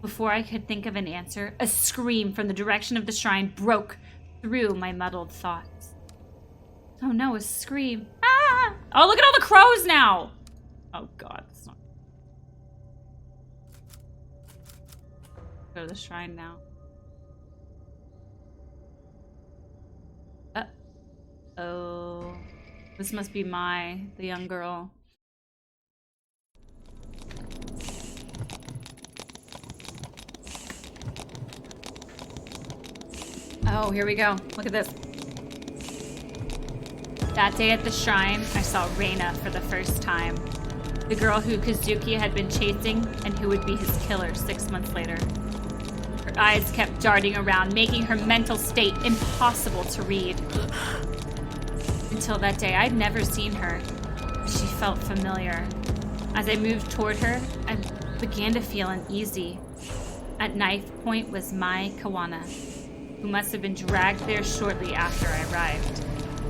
Before I could think of an answer, a scream from the direction of the shrine broke through my muddled thoughts. Oh no, a scream. Ah! Oh, look at all the crows now! Oh god, it's not... Go to the shrine now. Oh, this must be the young girl. Oh, here we go. Look at this. That day at the shrine, I saw Reina for the first time. The girl who Kazuki had been chasing and who would be his killer 6 months later. Her eyes kept darting around, making her mental state impossible to read. Until that day, I'd never seen her. She felt familiar. As I moved toward her, I began to feel uneasy. At knife point was Mai Kawana, who must have been dragged there shortly after I arrived.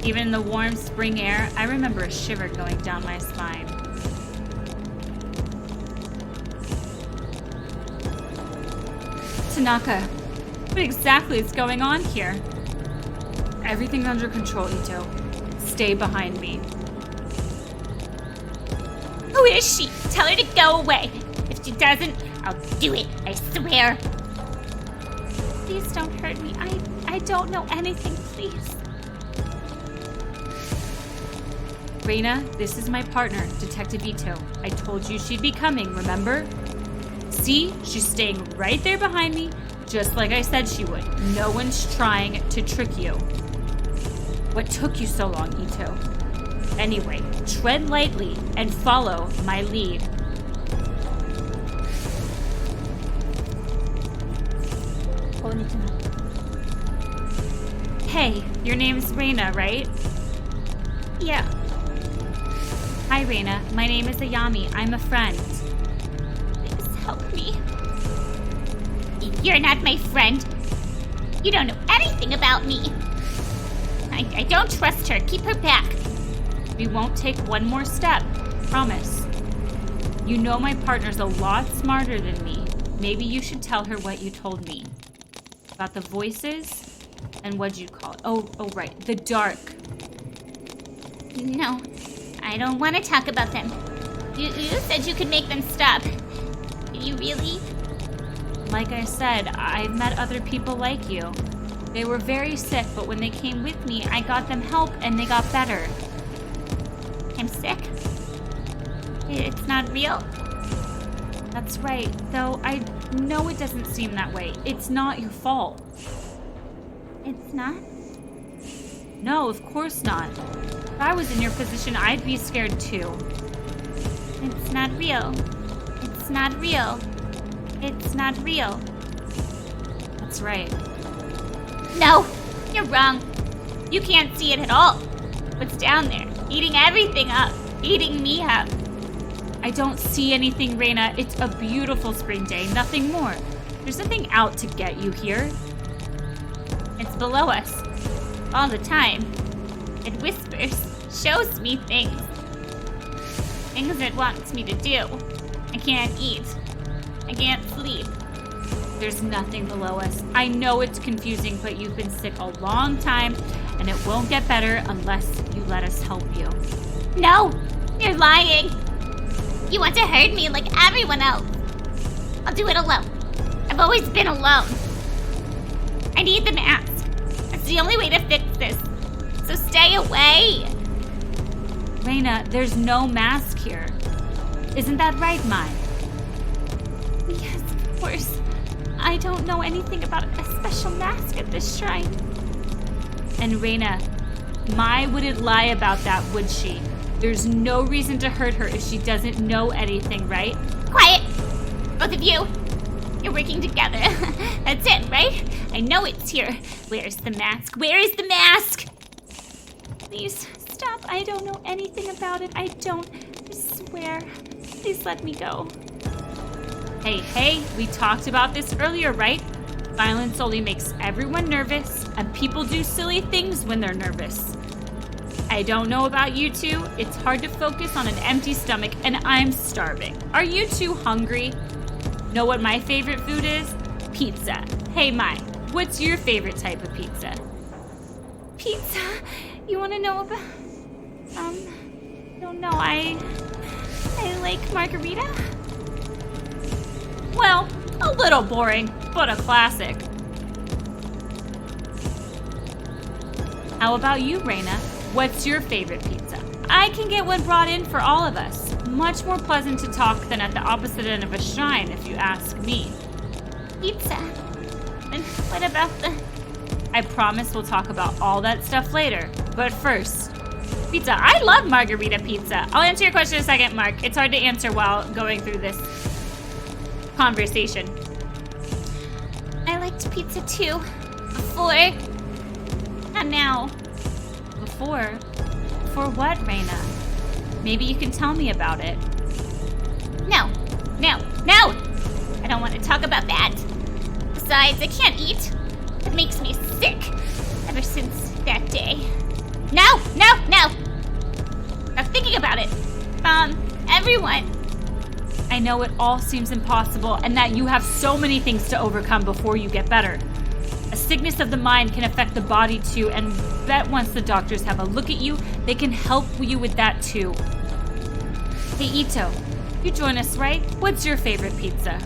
Even in the warm spring air, I remember a shiver going down my spine. Tanaka, what exactly is going on here? Everything's under control, Ito. Stay behind me. Who is she? Tell her to go away. If she doesn't, I'll do it, I swear. Please don't hurt me. I don't know anything, please. Reina, this is my partner, Detective Ito. I told you she'd be coming, remember? See? She's staying right there behind me, just like I said she would. No one's trying to trick you. What took you so long, Ito? Anyway, tread lightly and follow my lead. Hey, your name's Reina, right? Yeah. Hi, Reina. My name is Ayami. I'm a friend. Please help me. You're not my friend. You don't know anything about me. I don't trust her. Keep her back. We won't take one more step. Promise. You know my partner's a lot smarter than me. Maybe you should tell her what you told me. About the voices? And what'd you call it? Oh, right. The dark. No, I don't want to talk about them. You said you could make them stop. You really? Like I said, I've met other people like you. They were very sick, but when they came with me, I got them help and they got better. I'm sick? It's not real? That's right, though I know it doesn't seem that way. It's not your fault. It's not? No, of course not. If I was in your position, I'd be scared too. It's not real. It's not real. It's not real. That's right. No, you're wrong. You can't see it at all. What's down there? Eating everything up. Eating me up. I don't see anything, Reina. It's a beautiful spring day, nothing more. There's nothing out to get you here. It's below us. All the time. It whispers. Shows me things. Things it wants me to do. I can't eat. I can't sleep. There's nothing below us. I know it's confusing, but you've been sick a long time, and it won't get better unless you let us help you. No! You're lying! You want to hurt me like everyone else. I'll do it alone. I've always been alone. I need the mask. That's the only way to fix this. So stay away! Reina, there's no mask here. Isn't that right, Mai? Yes, of course. I don't know anything about a special mask at this shrine. And Reina, Mai wouldn't lie about that, would she? There's no reason to hurt her if she doesn't know anything, right? Quiet! Both of you! You're working together. That's it, right? I know it's here. Where's the mask? Where is the mask? Please, stop. I don't know anything about it. I swear. Please let me go. Hey, we talked about this earlier, right? Violence only makes everyone nervous, and people do silly things when they're nervous. I don't know about you two. It's hard to focus on an empty stomach, and I'm starving. Are you two hungry? Know what my favorite food is? Pizza. Hey, Mai, what's your favorite type of pizza? Pizza? You want to know about... I don't know. I like margarita. Well, a little boring, but a classic. How about you, Reina? What's your favorite pizza? I can get one brought in for all of us. Much more pleasant to talk than at the opposite end of a shrine, if you ask me. Pizza. And what about the... I promise we'll talk about all that stuff later. But first, pizza. I love margarita pizza. I'll answer your question in a second, Mark. It's hard to answer while going through this conversation. I liked pizza too. Before. Not now. Before? For what, Reina? Maybe you can tell me about it. No. I don't want to talk about that. Besides, I can't eat. It makes me sick. Ever since that day. No. Stop thinking about it. Everyone. I know it all seems impossible and that you have so many things to overcome before you get better. A sickness of the mind can affect the body too, and bet once the doctors have a look at you, they can help you with that too. Hey Ito, you join us, right? What's your favorite pizza?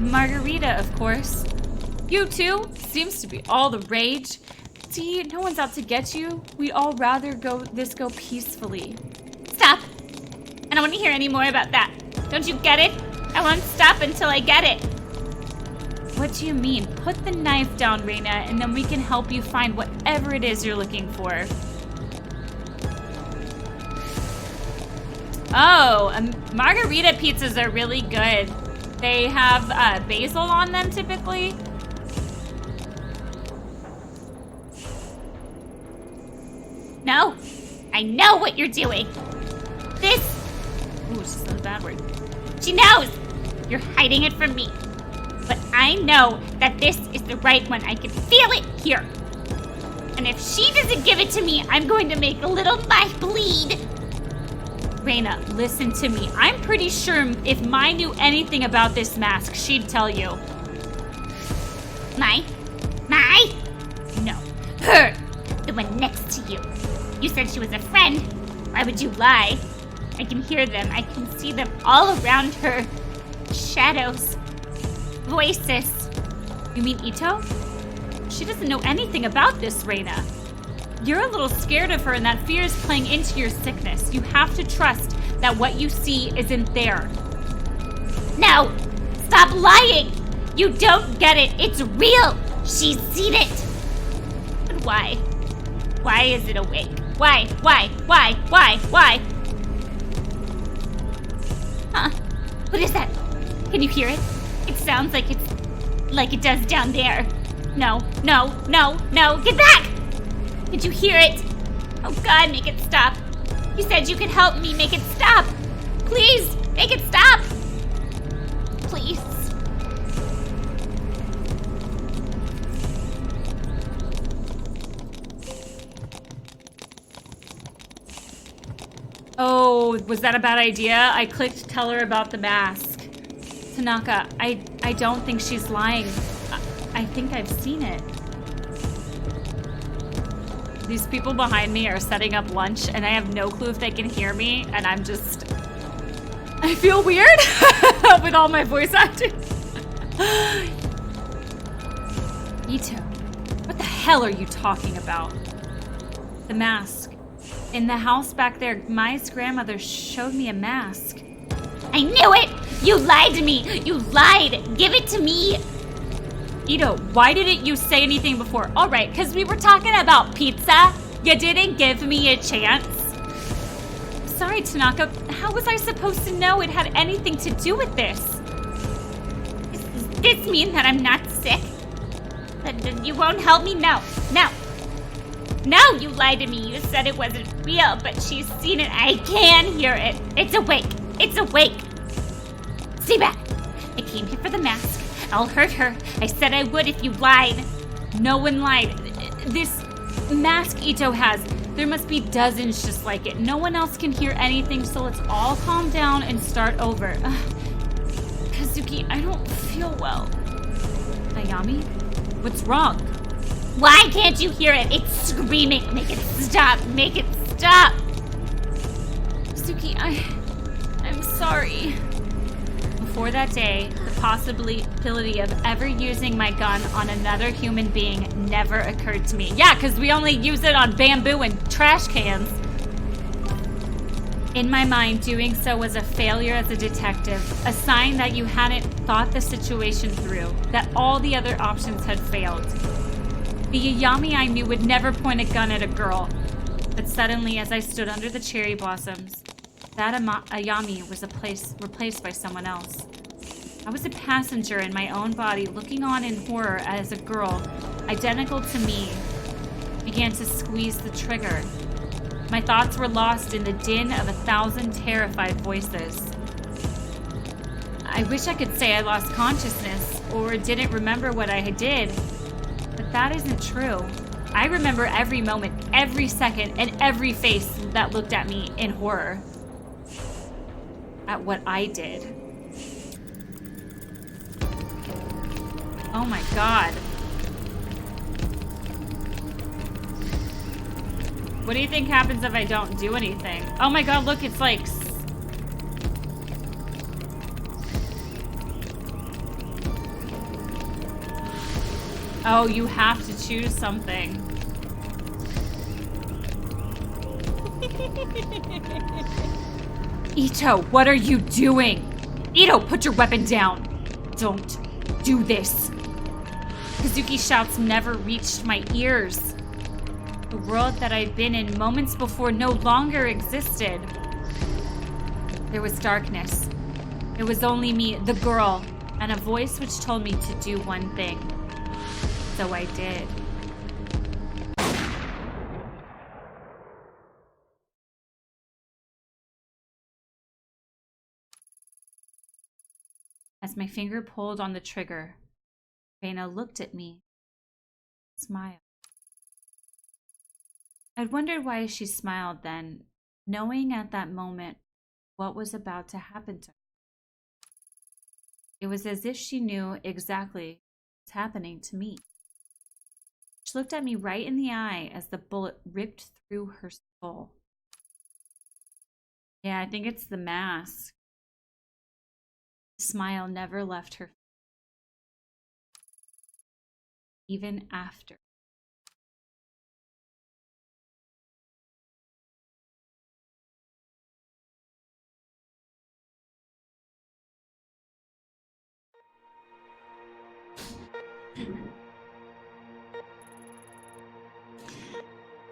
Margarita, of course. You too? Seems to be all the rage. See, no one's out to get you. We'd all rather go peacefully. Stop. I don't want to hear any more about that. Don't you get it? I won't stop until I get it. What do you mean? Put the knife down, Reina, and then we can help you find whatever it is you're looking for. Oh, margarita pizzas are really good. They have basil on them typically. No, I know what you're doing. This. Ooh, it's just a bad word. She knows. You're hiding it from me. But I know that this is the right one. I can feel it here. And if she doesn't give it to me, I'm going to make little Mai bleed. Reina, listen to me. I'm pretty sure if Mai knew anything about this mask, she'd tell you. Mai? No. Her! The one next to you. You said she was a friend. Why would you lie? I can hear them. I can see them all around her. Shadows. Voices. You mean Ito? She doesn't know anything about this, Reina. You're a little scared of her, and that fear is playing into your sickness. You have to trust that what you see isn't there. No! Stop lying! You don't get it. It's real. She's seen it. But why? Why is it awake? Why? Huh? What is that? Can you hear it? It sounds like it does down there. No. Get back! Did you hear it? Oh God, make it stop. You said you could help me make it stop. Please, make it stop. Please. Oh, was that a bad idea? I clicked tell her about the mask. Tanaka, I don't think she's lying. I think I've seen it. These people behind me are setting up lunch, and I have no clue if they can hear me, and I feel weird with all my voice acting. Ito, what the hell are you talking about? The mask. In the house back there, Mai's grandmother showed me a mask. I knew it! You lied to me! You lied! Give it to me! Ito, why didn't you say anything before? All right, because we were talking about pizza. You didn't give me a chance. Sorry, Tanaka. How was I supposed to know it had anything to do with this? Does this mean that I'm not sick? That you won't help me? No, you lied to me. You said it wasn't real, but she's seen it. I can hear it. It's awake. See back. I came here for the mask. I'll hurt her. I said I would if you lied. No one lied. This mask Ito has, there must be dozens just like it. No one else can hear anything, so let's all calm down and start over. Kazuki, I don't feel well. Ayami? What's wrong? Why can't you hear it? It's screaming. Make it stop. Kazuki, I'm sorry. Before that day, the possibility of ever using my gun on another human being never occurred to me. Yeah, because we only use it on bamboo and trash cans. In my mind, doing so was a failure as a detective, a sign that you hadn't thought the situation through, that all the other options had failed. The Ayami I knew would never point a gun at a girl. But suddenly, as I stood under the cherry blossoms, that Ayami was replaced by someone else. I was a passenger in my own body, looking on in horror as a girl, identical to me, began to squeeze the trigger. My thoughts were lost in the din of 1,000 terrified voices. I wish I could say I lost consciousness or didn't remember what I did, but that isn't true. I remember every moment, every second, and every face that looked at me in horror. At what I did. Oh my God. What do you think happens if I don't do anything? Oh my God, look, it's like... Oh, you have to choose something. Ito, what are you doing? Ito, put your weapon down. Don't do this. Kazuki shouts never reached my ears. The world that I'd been in moments before no longer existed. There was darkness. It was only me, the girl, and a voice which told me to do one thing. So I did. As my finger pulled on the trigger, Reina looked at me, smiled. I'd wondered why she smiled then, knowing at that moment what was about to happen to her. It was as if she knew exactly what's happening to me. She looked at me right in the eye as the bullet ripped through her skull. Yeah, I think it's the mask. The smile never left her face, even after.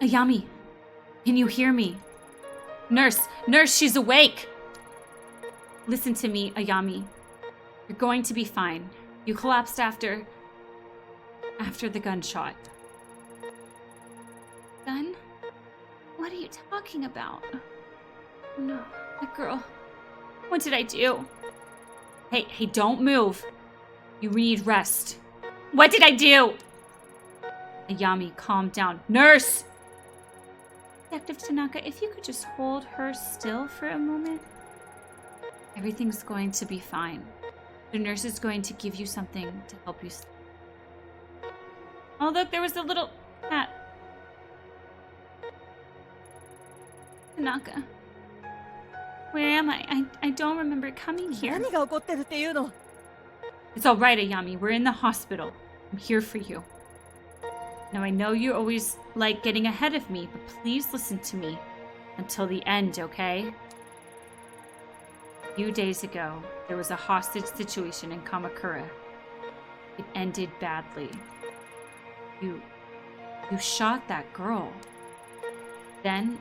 Ayami, can you hear me? Nurse, she's awake! Listen to me, Ayami. You're going to be fine. You collapsed after the gunshot. Gun? What are you talking about? No, that girl. What did I do? Hey, don't move. You need rest. What did I do? Ayami, calm down. Nurse! Detective Tanaka, if you could just hold her still for a moment. Everything's going to be fine. The nurse is going to give you something to help you sleep. Oh, look, there was a little cat. Tanaka. Where am I? I don't remember coming here. 何が起こってるっていうの？ It's all right, Ayami. We're in the hospital. I'm here for you. Now, I know you always like getting ahead of me, but please listen to me until the end, okay? A few days ago, there was a hostage situation in Kamakura. It ended badly. You shot that girl. Then,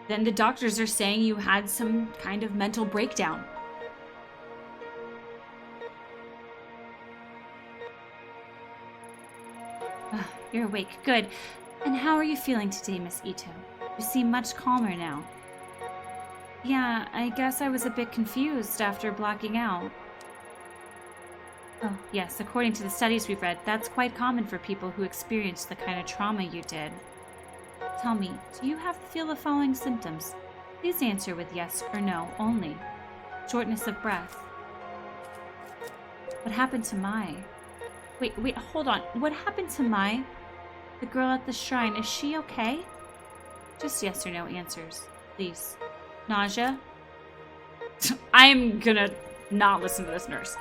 then the doctors are saying you had some kind of mental breakdown. You're awake. Good. And how are you feeling today, Miss Ito? You seem much calmer now. Yeah, I guess I was a bit confused after blacking out. Oh, yes, according to the studies we've read, that's quite common for people who experience the kind of trauma you did. Tell me, do you feel the following symptoms? Please answer with yes or no only. Shortness of breath. What happened to Mai? Wait, hold on. What happened to Mai? The girl at the shrine, is she okay? Just yes or no answers, please. Nausea? I'm gonna not listen to this nurse.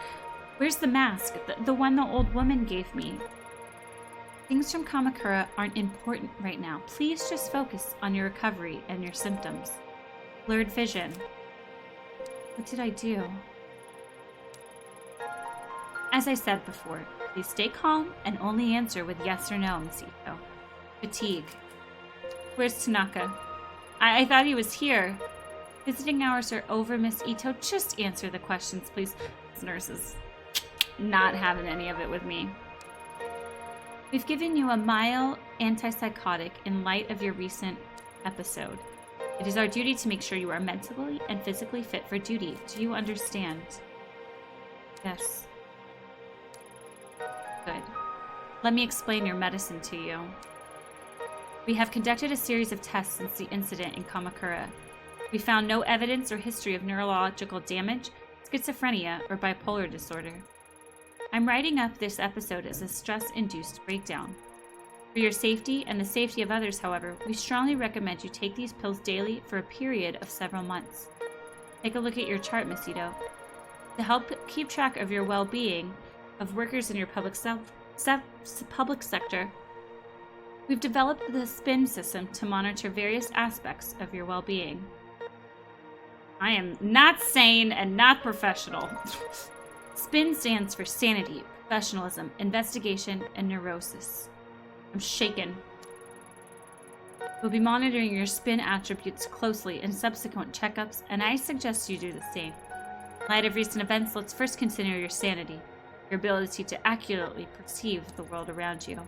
Where's the mask? The one the old woman gave me. Things from Kamakura aren't important right now. Please just focus on your recovery and your symptoms. Blurred vision. What did I do? As I said before, please stay calm and only answer with yes or no, Miss Ito. Fatigue. Where's Tanaka? I thought he was here. Visiting hours are over, Miss Ito. Just answer the questions, please. This nurse is not having any of it with me. We've given you a mild antipsychotic in light of your recent episode. It is our duty to make sure you are mentally and physically fit for duty. Do you understand? Yes. Good. Let me explain your medicine to you. We have conducted a series of tests since the incident in Kamakura. We found no evidence or history of neurological damage, schizophrenia, or bipolar disorder. I'm writing up this episode as a stress-induced breakdown. For your safety and the safety of others, however, we strongly recommend you take these pills daily for a period of several months. Take a look at your chart, Miss Ito. To help keep track of your well-being of workers in your public sector, we've developed the SPIN system to monitor various aspects of your well-being. I am not sane and not professional. SPIN stands for sanity, professionalism, investigation, and neurosis. I'm shaken. We'll be monitoring your SPIN attributes closely in subsequent checkups, and I suggest you do the same. In light of recent events, let's first consider your sanity, your ability to accurately perceive the world around you.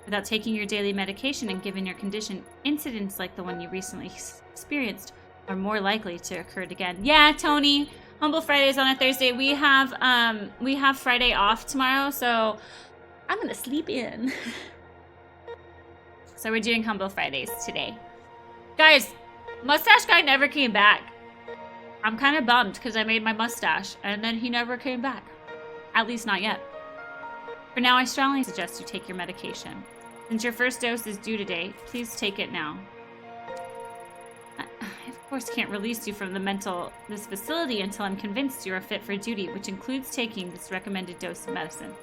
Without taking your daily medication and given your condition, incidents like the one you recently experienced are more likely to occur again. Yeah, Tony. Humble Fridays on a Thursday. We have Friday off tomorrow, so I'm gonna sleep in. So we're doing Humble Fridays today. Guys, Mustache guy never came back. I'm kind of bummed because I made my mustache and then he never came back. At least not yet. For now, I strongly suggest you take your medication. Since your first dose is due today, please take it now. I, of course, can't release you from this facility until I'm convinced you are fit for duty, which includes taking this recommended dose of medicine.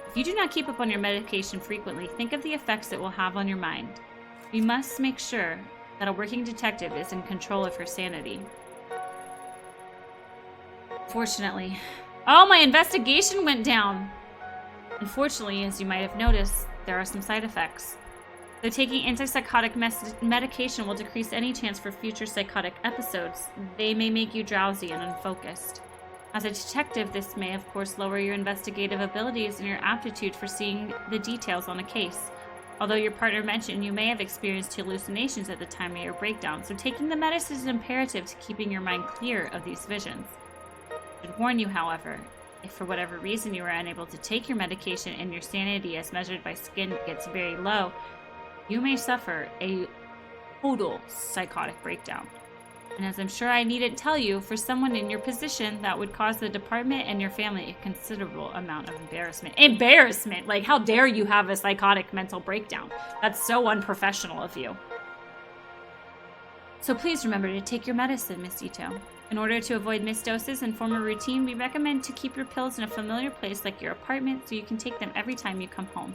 If you do not keep up on your medication frequently, think of the effects it will have on your mind. We must make sure that a working detective is in control of her sanity. Fortunately. Oh, my investigation went down! Unfortunately, as you might have noticed, there are some side effects. Though taking antipsychotic medication will decrease any chance for future psychotic episodes, they may make you drowsy and unfocused. As a detective, this may, of course, lower your investigative abilities and your aptitude for seeing the details on a case. Although your partner mentioned you may have experienced hallucinations at the time of your breakdown, so taking the medicine is imperative to keeping your mind clear of these visions. I should warn you, however, if for whatever reason you are unable to take your medication and your sanity as measured by skin gets very low, you may suffer a total psychotic breakdown. And as I'm sure I needn't tell you, for someone in your position, that would cause the department and your family a considerable amount of embarrassment. Embarrassment! Like, how dare you have a psychotic mental breakdown? That's so unprofessional of you. So please remember to take your medicine, Miss Ito. In order to avoid missed doses and form a routine, we recommend to keep your pills in a familiar place like your apartment so you can take them every time you come home.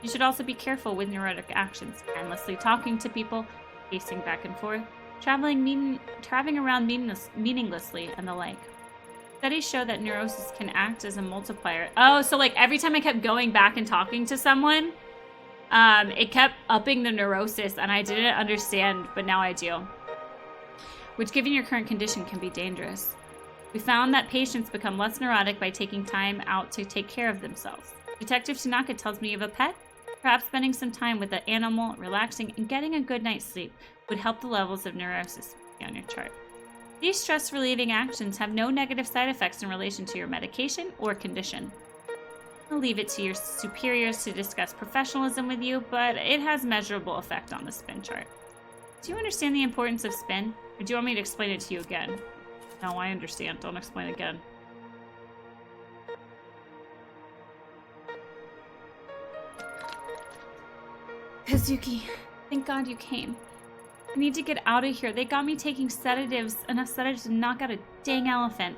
You should also be careful with neurotic actions, endlessly talking to people, pacing back and forth, traveling around meaninglessly, and the like. Studies show that neurosis can act as a multiplier. Oh, so like every time I kept going back and talking to someone, it kept upping the neurosis, and I didn't understand, but now I do. Which, given your current condition, can be dangerous. We found that patients become less neurotic by taking time out to take care of themselves. Detective Tanaka tells me you have a pet? Perhaps spending some time with the animal, relaxing, and getting a good night's sleep would help the levels of neurosis on your chart. These stress-relieving actions have no negative side effects in relation to your medication or condition. I'll leave it to your superiors to discuss professionalism with you, but it has measurable effect on the spin chart. Do you understand the importance of spin? Or do you want me to explain it to you again? No, I understand. Don't explain it again. Kazuki, thank God you came. I need to get out of here. They got me taking sedatives, enough sedatives to knock out a dang elephant.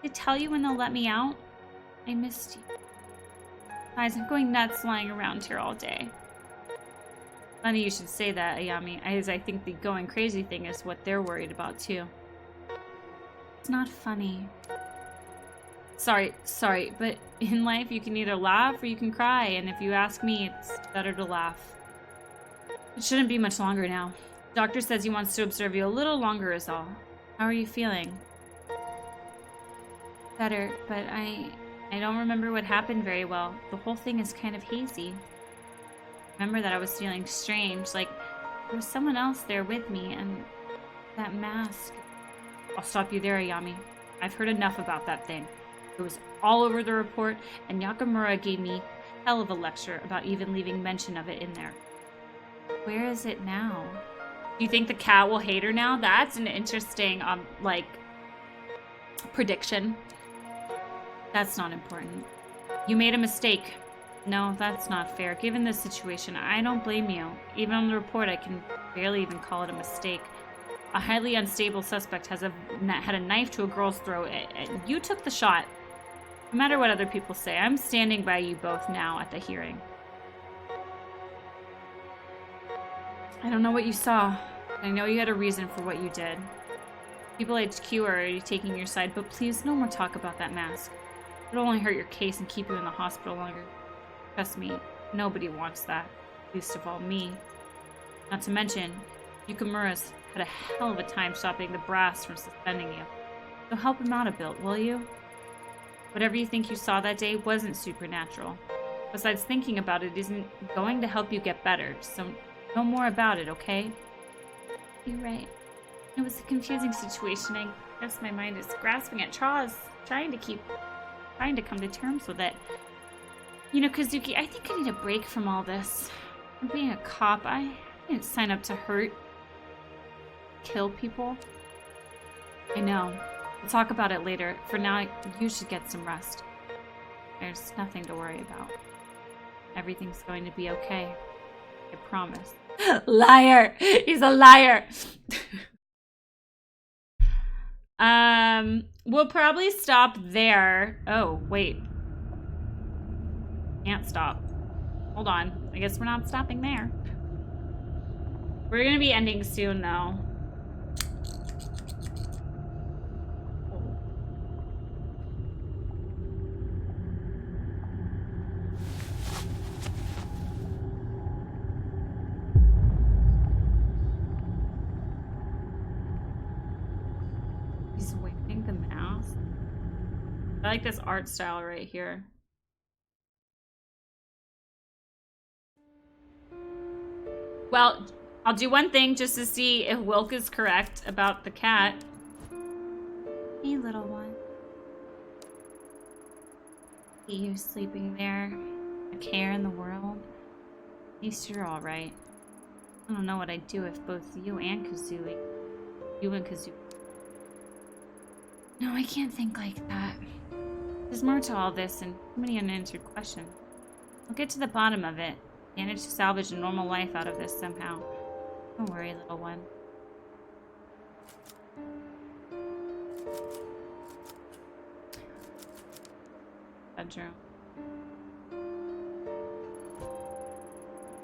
Did they tell you when they'll let me out? I missed you. Guys, I'm going nuts lying around here all day. Funny you should say that, Ayami, as I think the going crazy thing is what they're worried about too. It's not funny. Sorry, but in life you can either laugh or you can cry, and if you ask me, it's better to laugh. It shouldn't be much longer now. Doctor says he wants to observe you a little longer is all. How are you feeling? Better, but I don't remember what happened very well. The whole thing is kind of hazy. Remember that I was feeling strange, like there was someone else there with me, and that mask. I'll stop you there, Ayami. I've heard enough about that thing. It was all over the report, and Yakamura gave me hell of a lecture about even leaving mention of it in there. Where is it now? Do you think the cat will hate her now? That's an interesting, prediction. That's not important. You made a mistake. No, that's not fair. Given this situation, I don't blame you. Even on the report, I can barely even call it a mistake. A highly unstable suspect had a knife to a girl's throat, and you took the shot. No matter what other people say, I'm standing by you both now at the hearing. I don't know what you saw. I know you had a reason for what you did. People HQ are already taking your side, but please, no more talk about that mask. It'll only hurt your case and keep you in the hospital longer. Trust me, nobody wants that. Least of all me. Not to mention, Yukamura's had a hell of a time stopping the brass from suspending you. So help him out a bit, will you? Whatever you think you saw that day wasn't supernatural. Besides, thinking about it isn't going to help you get better, so know more about it, okay? You're right. It was a confusing situation. I guess my mind is grasping at straws, trying to come to terms with it. You know, Kazuki, I think I need a break from all this. I'm being a cop. I didn't sign up to hurt kill people? I know. We'll talk about it later. For now, you should get some rest. There's nothing to worry about. Everything's going to be okay. I promise. Liar! He's a liar! We'll probably stop there. Oh, wait. Can't stop. Hold on. I guess we're not stopping there. We're gonna be ending soon, though. He's wearing the mask. I like this art style right here. Well, I'll do one thing just to see if Wilk is correct about the cat. Hey, little one. See you sleeping there. A care in the world. At least you're alright. I don't know what I'd do if both you and Kazooie. You and Kazooie. No, I can't think like that. There's more to all this and too many unanswered questions. I'll get to the bottom of it. Manage to salvage a normal life out of this somehow. Don't worry, little one. Bedroom.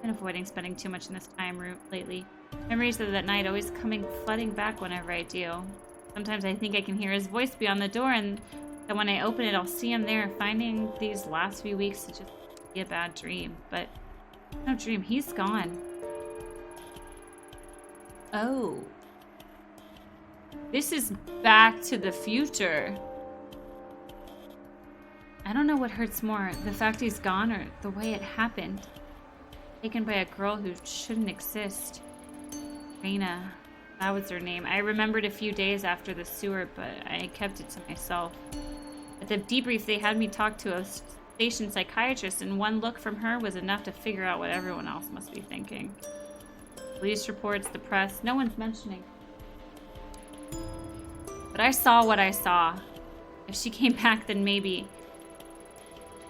Been avoiding spending too much in this time room lately. Memories of that night always coming flooding back whenever I do. Sometimes I think I can hear his voice beyond the door, and then when I open it, I'll see him there. Finding these last few weeks to just be a bad dream, but no dream. He's gone. Oh. This is Back to the Future. I don't know what hurts more, the fact he's gone or the way it happened. Taken by a girl who shouldn't exist. Raina. That was her name. I remembered a few days after the sewer, but I kept it to myself. At the debrief, they had me talk to a station psychiatrist, and one look from her was enough to figure out what everyone else must be thinking. Police reports, the press, no one's mentioning. But I saw what I saw. If she came back, then maybe.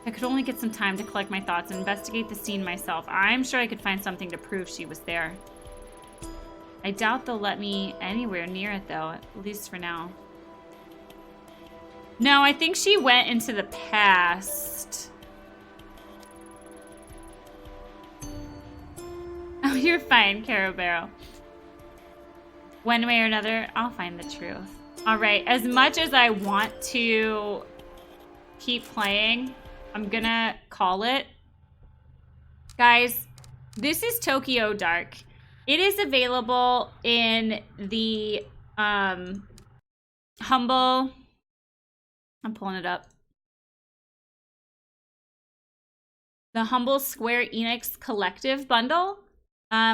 I could only get some time to collect my thoughts and investigate the scene myself. I'm sure I could find something to prove she was there. I doubt they'll let me anywhere near it, though, at least for now. No, I think she went into the past. Oh, you're fine, Caro Barrow. One way or another, I'll find the truth. All right, as much as I want to keep playing, I'm gonna call it. Guys, this is Tokyo Dark. It is available in the Humble. I'm pulling it up. The Humble Square Enix Collective Bundle,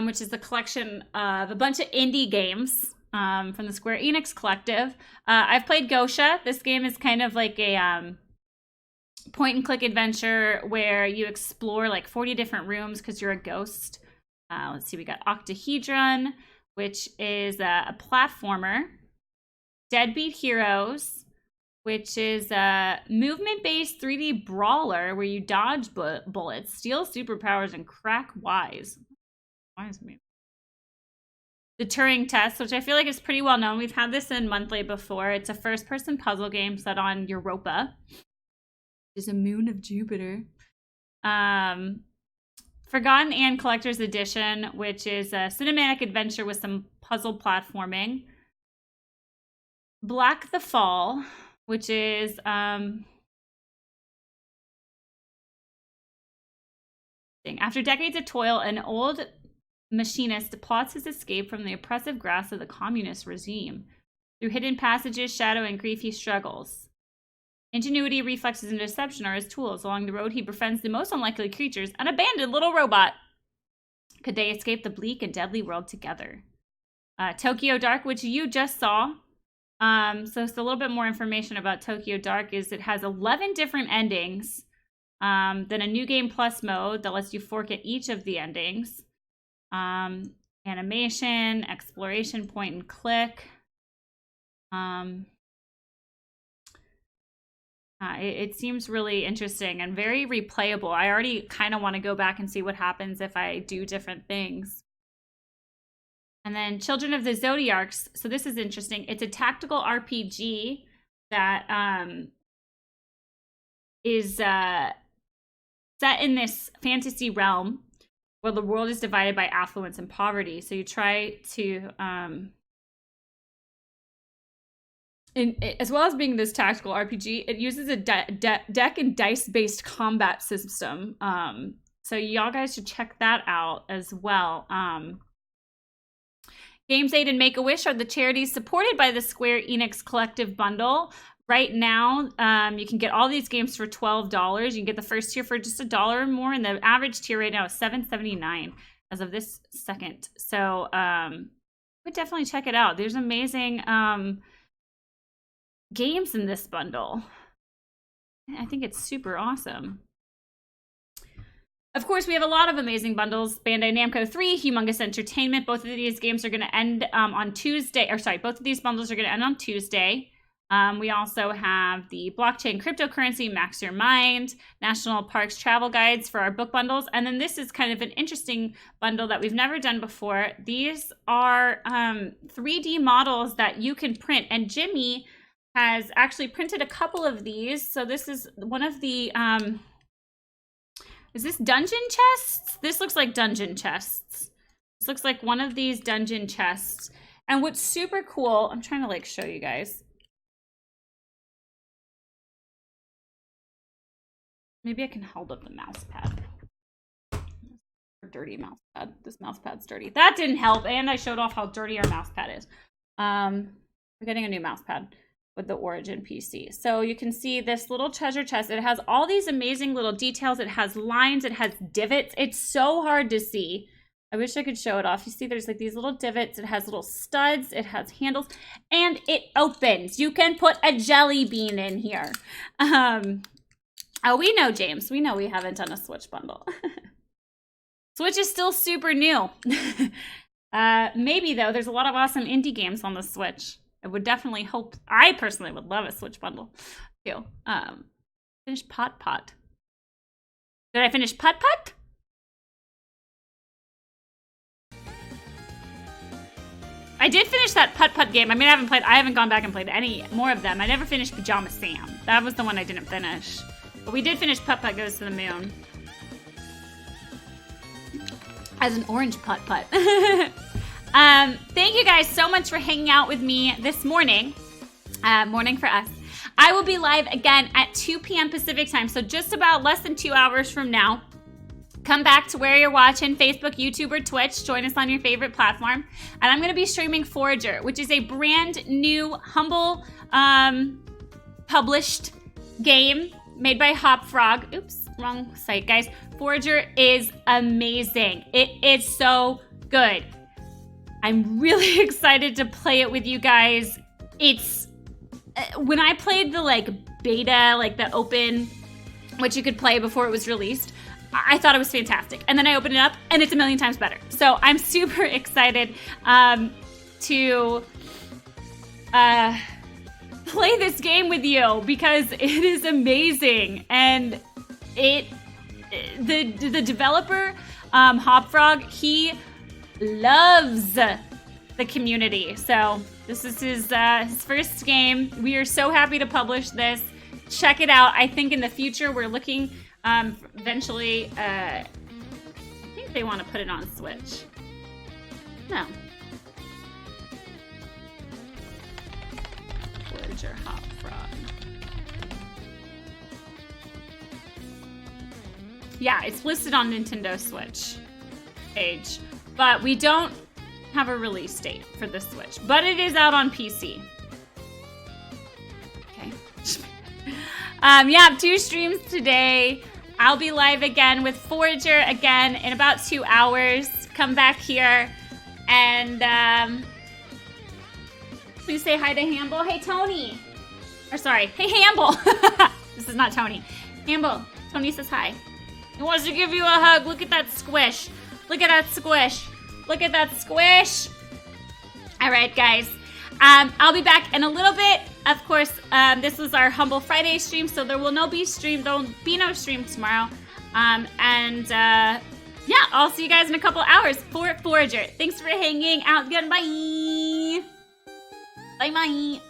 which is a collection of a bunch of indie games from the Square Enix Collective. I've played Gosha. This game is kind of like a point-and-click adventure where you explore like 40 different rooms because you're a ghost. Let's see, we got Octahedron, which is a platformer. Deadbeat Heroes, which is a movement-based 3D brawler where you dodge bullets, steal superpowers, and crack wise. Wise me. The Turing Test, which I feel like is pretty well known. We've had this in Monthly before. It's a first-person puzzle game set on Europa, which is a moon of Jupiter. Forgotten and Collector's Edition, which is a cinematic adventure with some puzzle platforming. Black the Fall, which is after decades of toil, an old machinist plots his escape from the oppressive grasp of the communist regime. Through hidden passages, shadow, and grief, he struggles. Ingenuity, reflexes, and deception are his tools. Along the road, he befriends the most unlikely creatures, an abandoned little robot. Could they escape the bleak and deadly world together? Tokyo Dark, which you just saw. So it's a little bit more information about Tokyo Dark is it has 11 different endings. Then a New Game Plus mode that lets you fork at each of the endings. animation, exploration, point and click. It seems really interesting and very replayable. I already kind of want to go back and see what happens if I do different things. And then Children of the Zodiacs. So this is interesting. It's a tactical RPG that is set in this fantasy realm where the world is divided by affluence and poverty. So you try to... as well as being this tactical RPG, it uses a deck and dice-based combat system. So y'all guys should check that out as well. Games Aid and Make-A-Wish are the charities supported by the Square Enix Collective Bundle. Right now, you can get all these games for $12. You can get the first tier for just $1 or more, and the average tier right now is $7.79 as of this second. So I would definitely check it out. There's amazing... games in this bundle. I think it's super awesome. Of course, we have a lot of amazing bundles. Bandai Namco 3, Humongous Entertainment. Both of these games are going to end on Tuesday. Or sorry, both of these bundles are going to end on Tuesday. We also have the Blockchain Cryptocurrency, Max Your Mind, National Parks Travel Guides for our book bundles. And then this is kind of an interesting bundle that we've never done before. These are 3D models that you can print. And Jimmy has actually printed a couple of these. So this is one of the, is this dungeon chests? This looks like dungeon chests. This looks like one of these dungeon chests. And what's super cool, I'm trying to like show you guys. Maybe I can hold up the mouse pad. Dirty mouse pad. This mouse pad's dirty. That didn't help. And I showed off how dirty our mouse pad is. We're getting a new mouse pad with the Origin PC. So you can see this little treasure chest. It has all these amazing little details. It has lines. It has divots. It's so hard to see. I wish I could show it off. You see there's like these little divots. It has little studs. It has handles. And it opens. You can put a jelly bean in here. Oh, we know, James. We know we haven't done a Switch bundle. Switch is still super new. Maybe, though. There's a lot of awesome indie games on the Switch. I would definitely hope, I personally would love a Switch bundle too. Finish Pot. Did I finish Pot? I did finish that Pot game. I mean, I haven't gone back and played any more of them. I never finished Pajama Sam. That was the one I didn't finish. But we did finish Pot Goes to the Moon. As an orange Pot. Thank you guys so much for hanging out with me this morning. Morning for us. I will be live again at 2 p.m. Pacific time, so just about less than 2 hours from now. Come back to where you're watching, Facebook, YouTube, or Twitch. Join us on your favorite platform. And I'm going to be streaming Forager, which is a brand new, humble, published game made by Hop Frog. Oops, wrong site, guys. Forager is amazing. It is so good. I'm really excited to play it with you guys. It's when I played the like beta, like the open, which you could play before it was released, I thought it was fantastic. And then I opened it up and it's a million times better. So I'm super excited to play this game with you because it is amazing. And the developer, Hopfrog, he loves the community. So this is his first game. We are so happy to publish this. Check it out. I think in the future we're looking eventually, I think they want to put it on Switch. No. Voyager Hop Frog. Yeah, it's listed on Nintendo Switch page, but we don't have a release date for the Switch, but it is out on PC. Okay. Yeah, 2 streams today. I'll be live again with Forager again in about 2 hours. Come back here and please say hi to Hamble. Hey, Tony. Or sorry, hey, Hamble. This is not Tony. Hamble, Tony says hi. He wants to give you a hug. Look at that squish. Look at that squish. Look at that squish. All right, guys. I'll be back in a little bit. Of course, this was our Humble Friday stream, so there will be no stream tomorrow. Yeah, I'll see you guys in a couple hours for Forager. Thanks for hanging out. Goodbye. Bye-bye.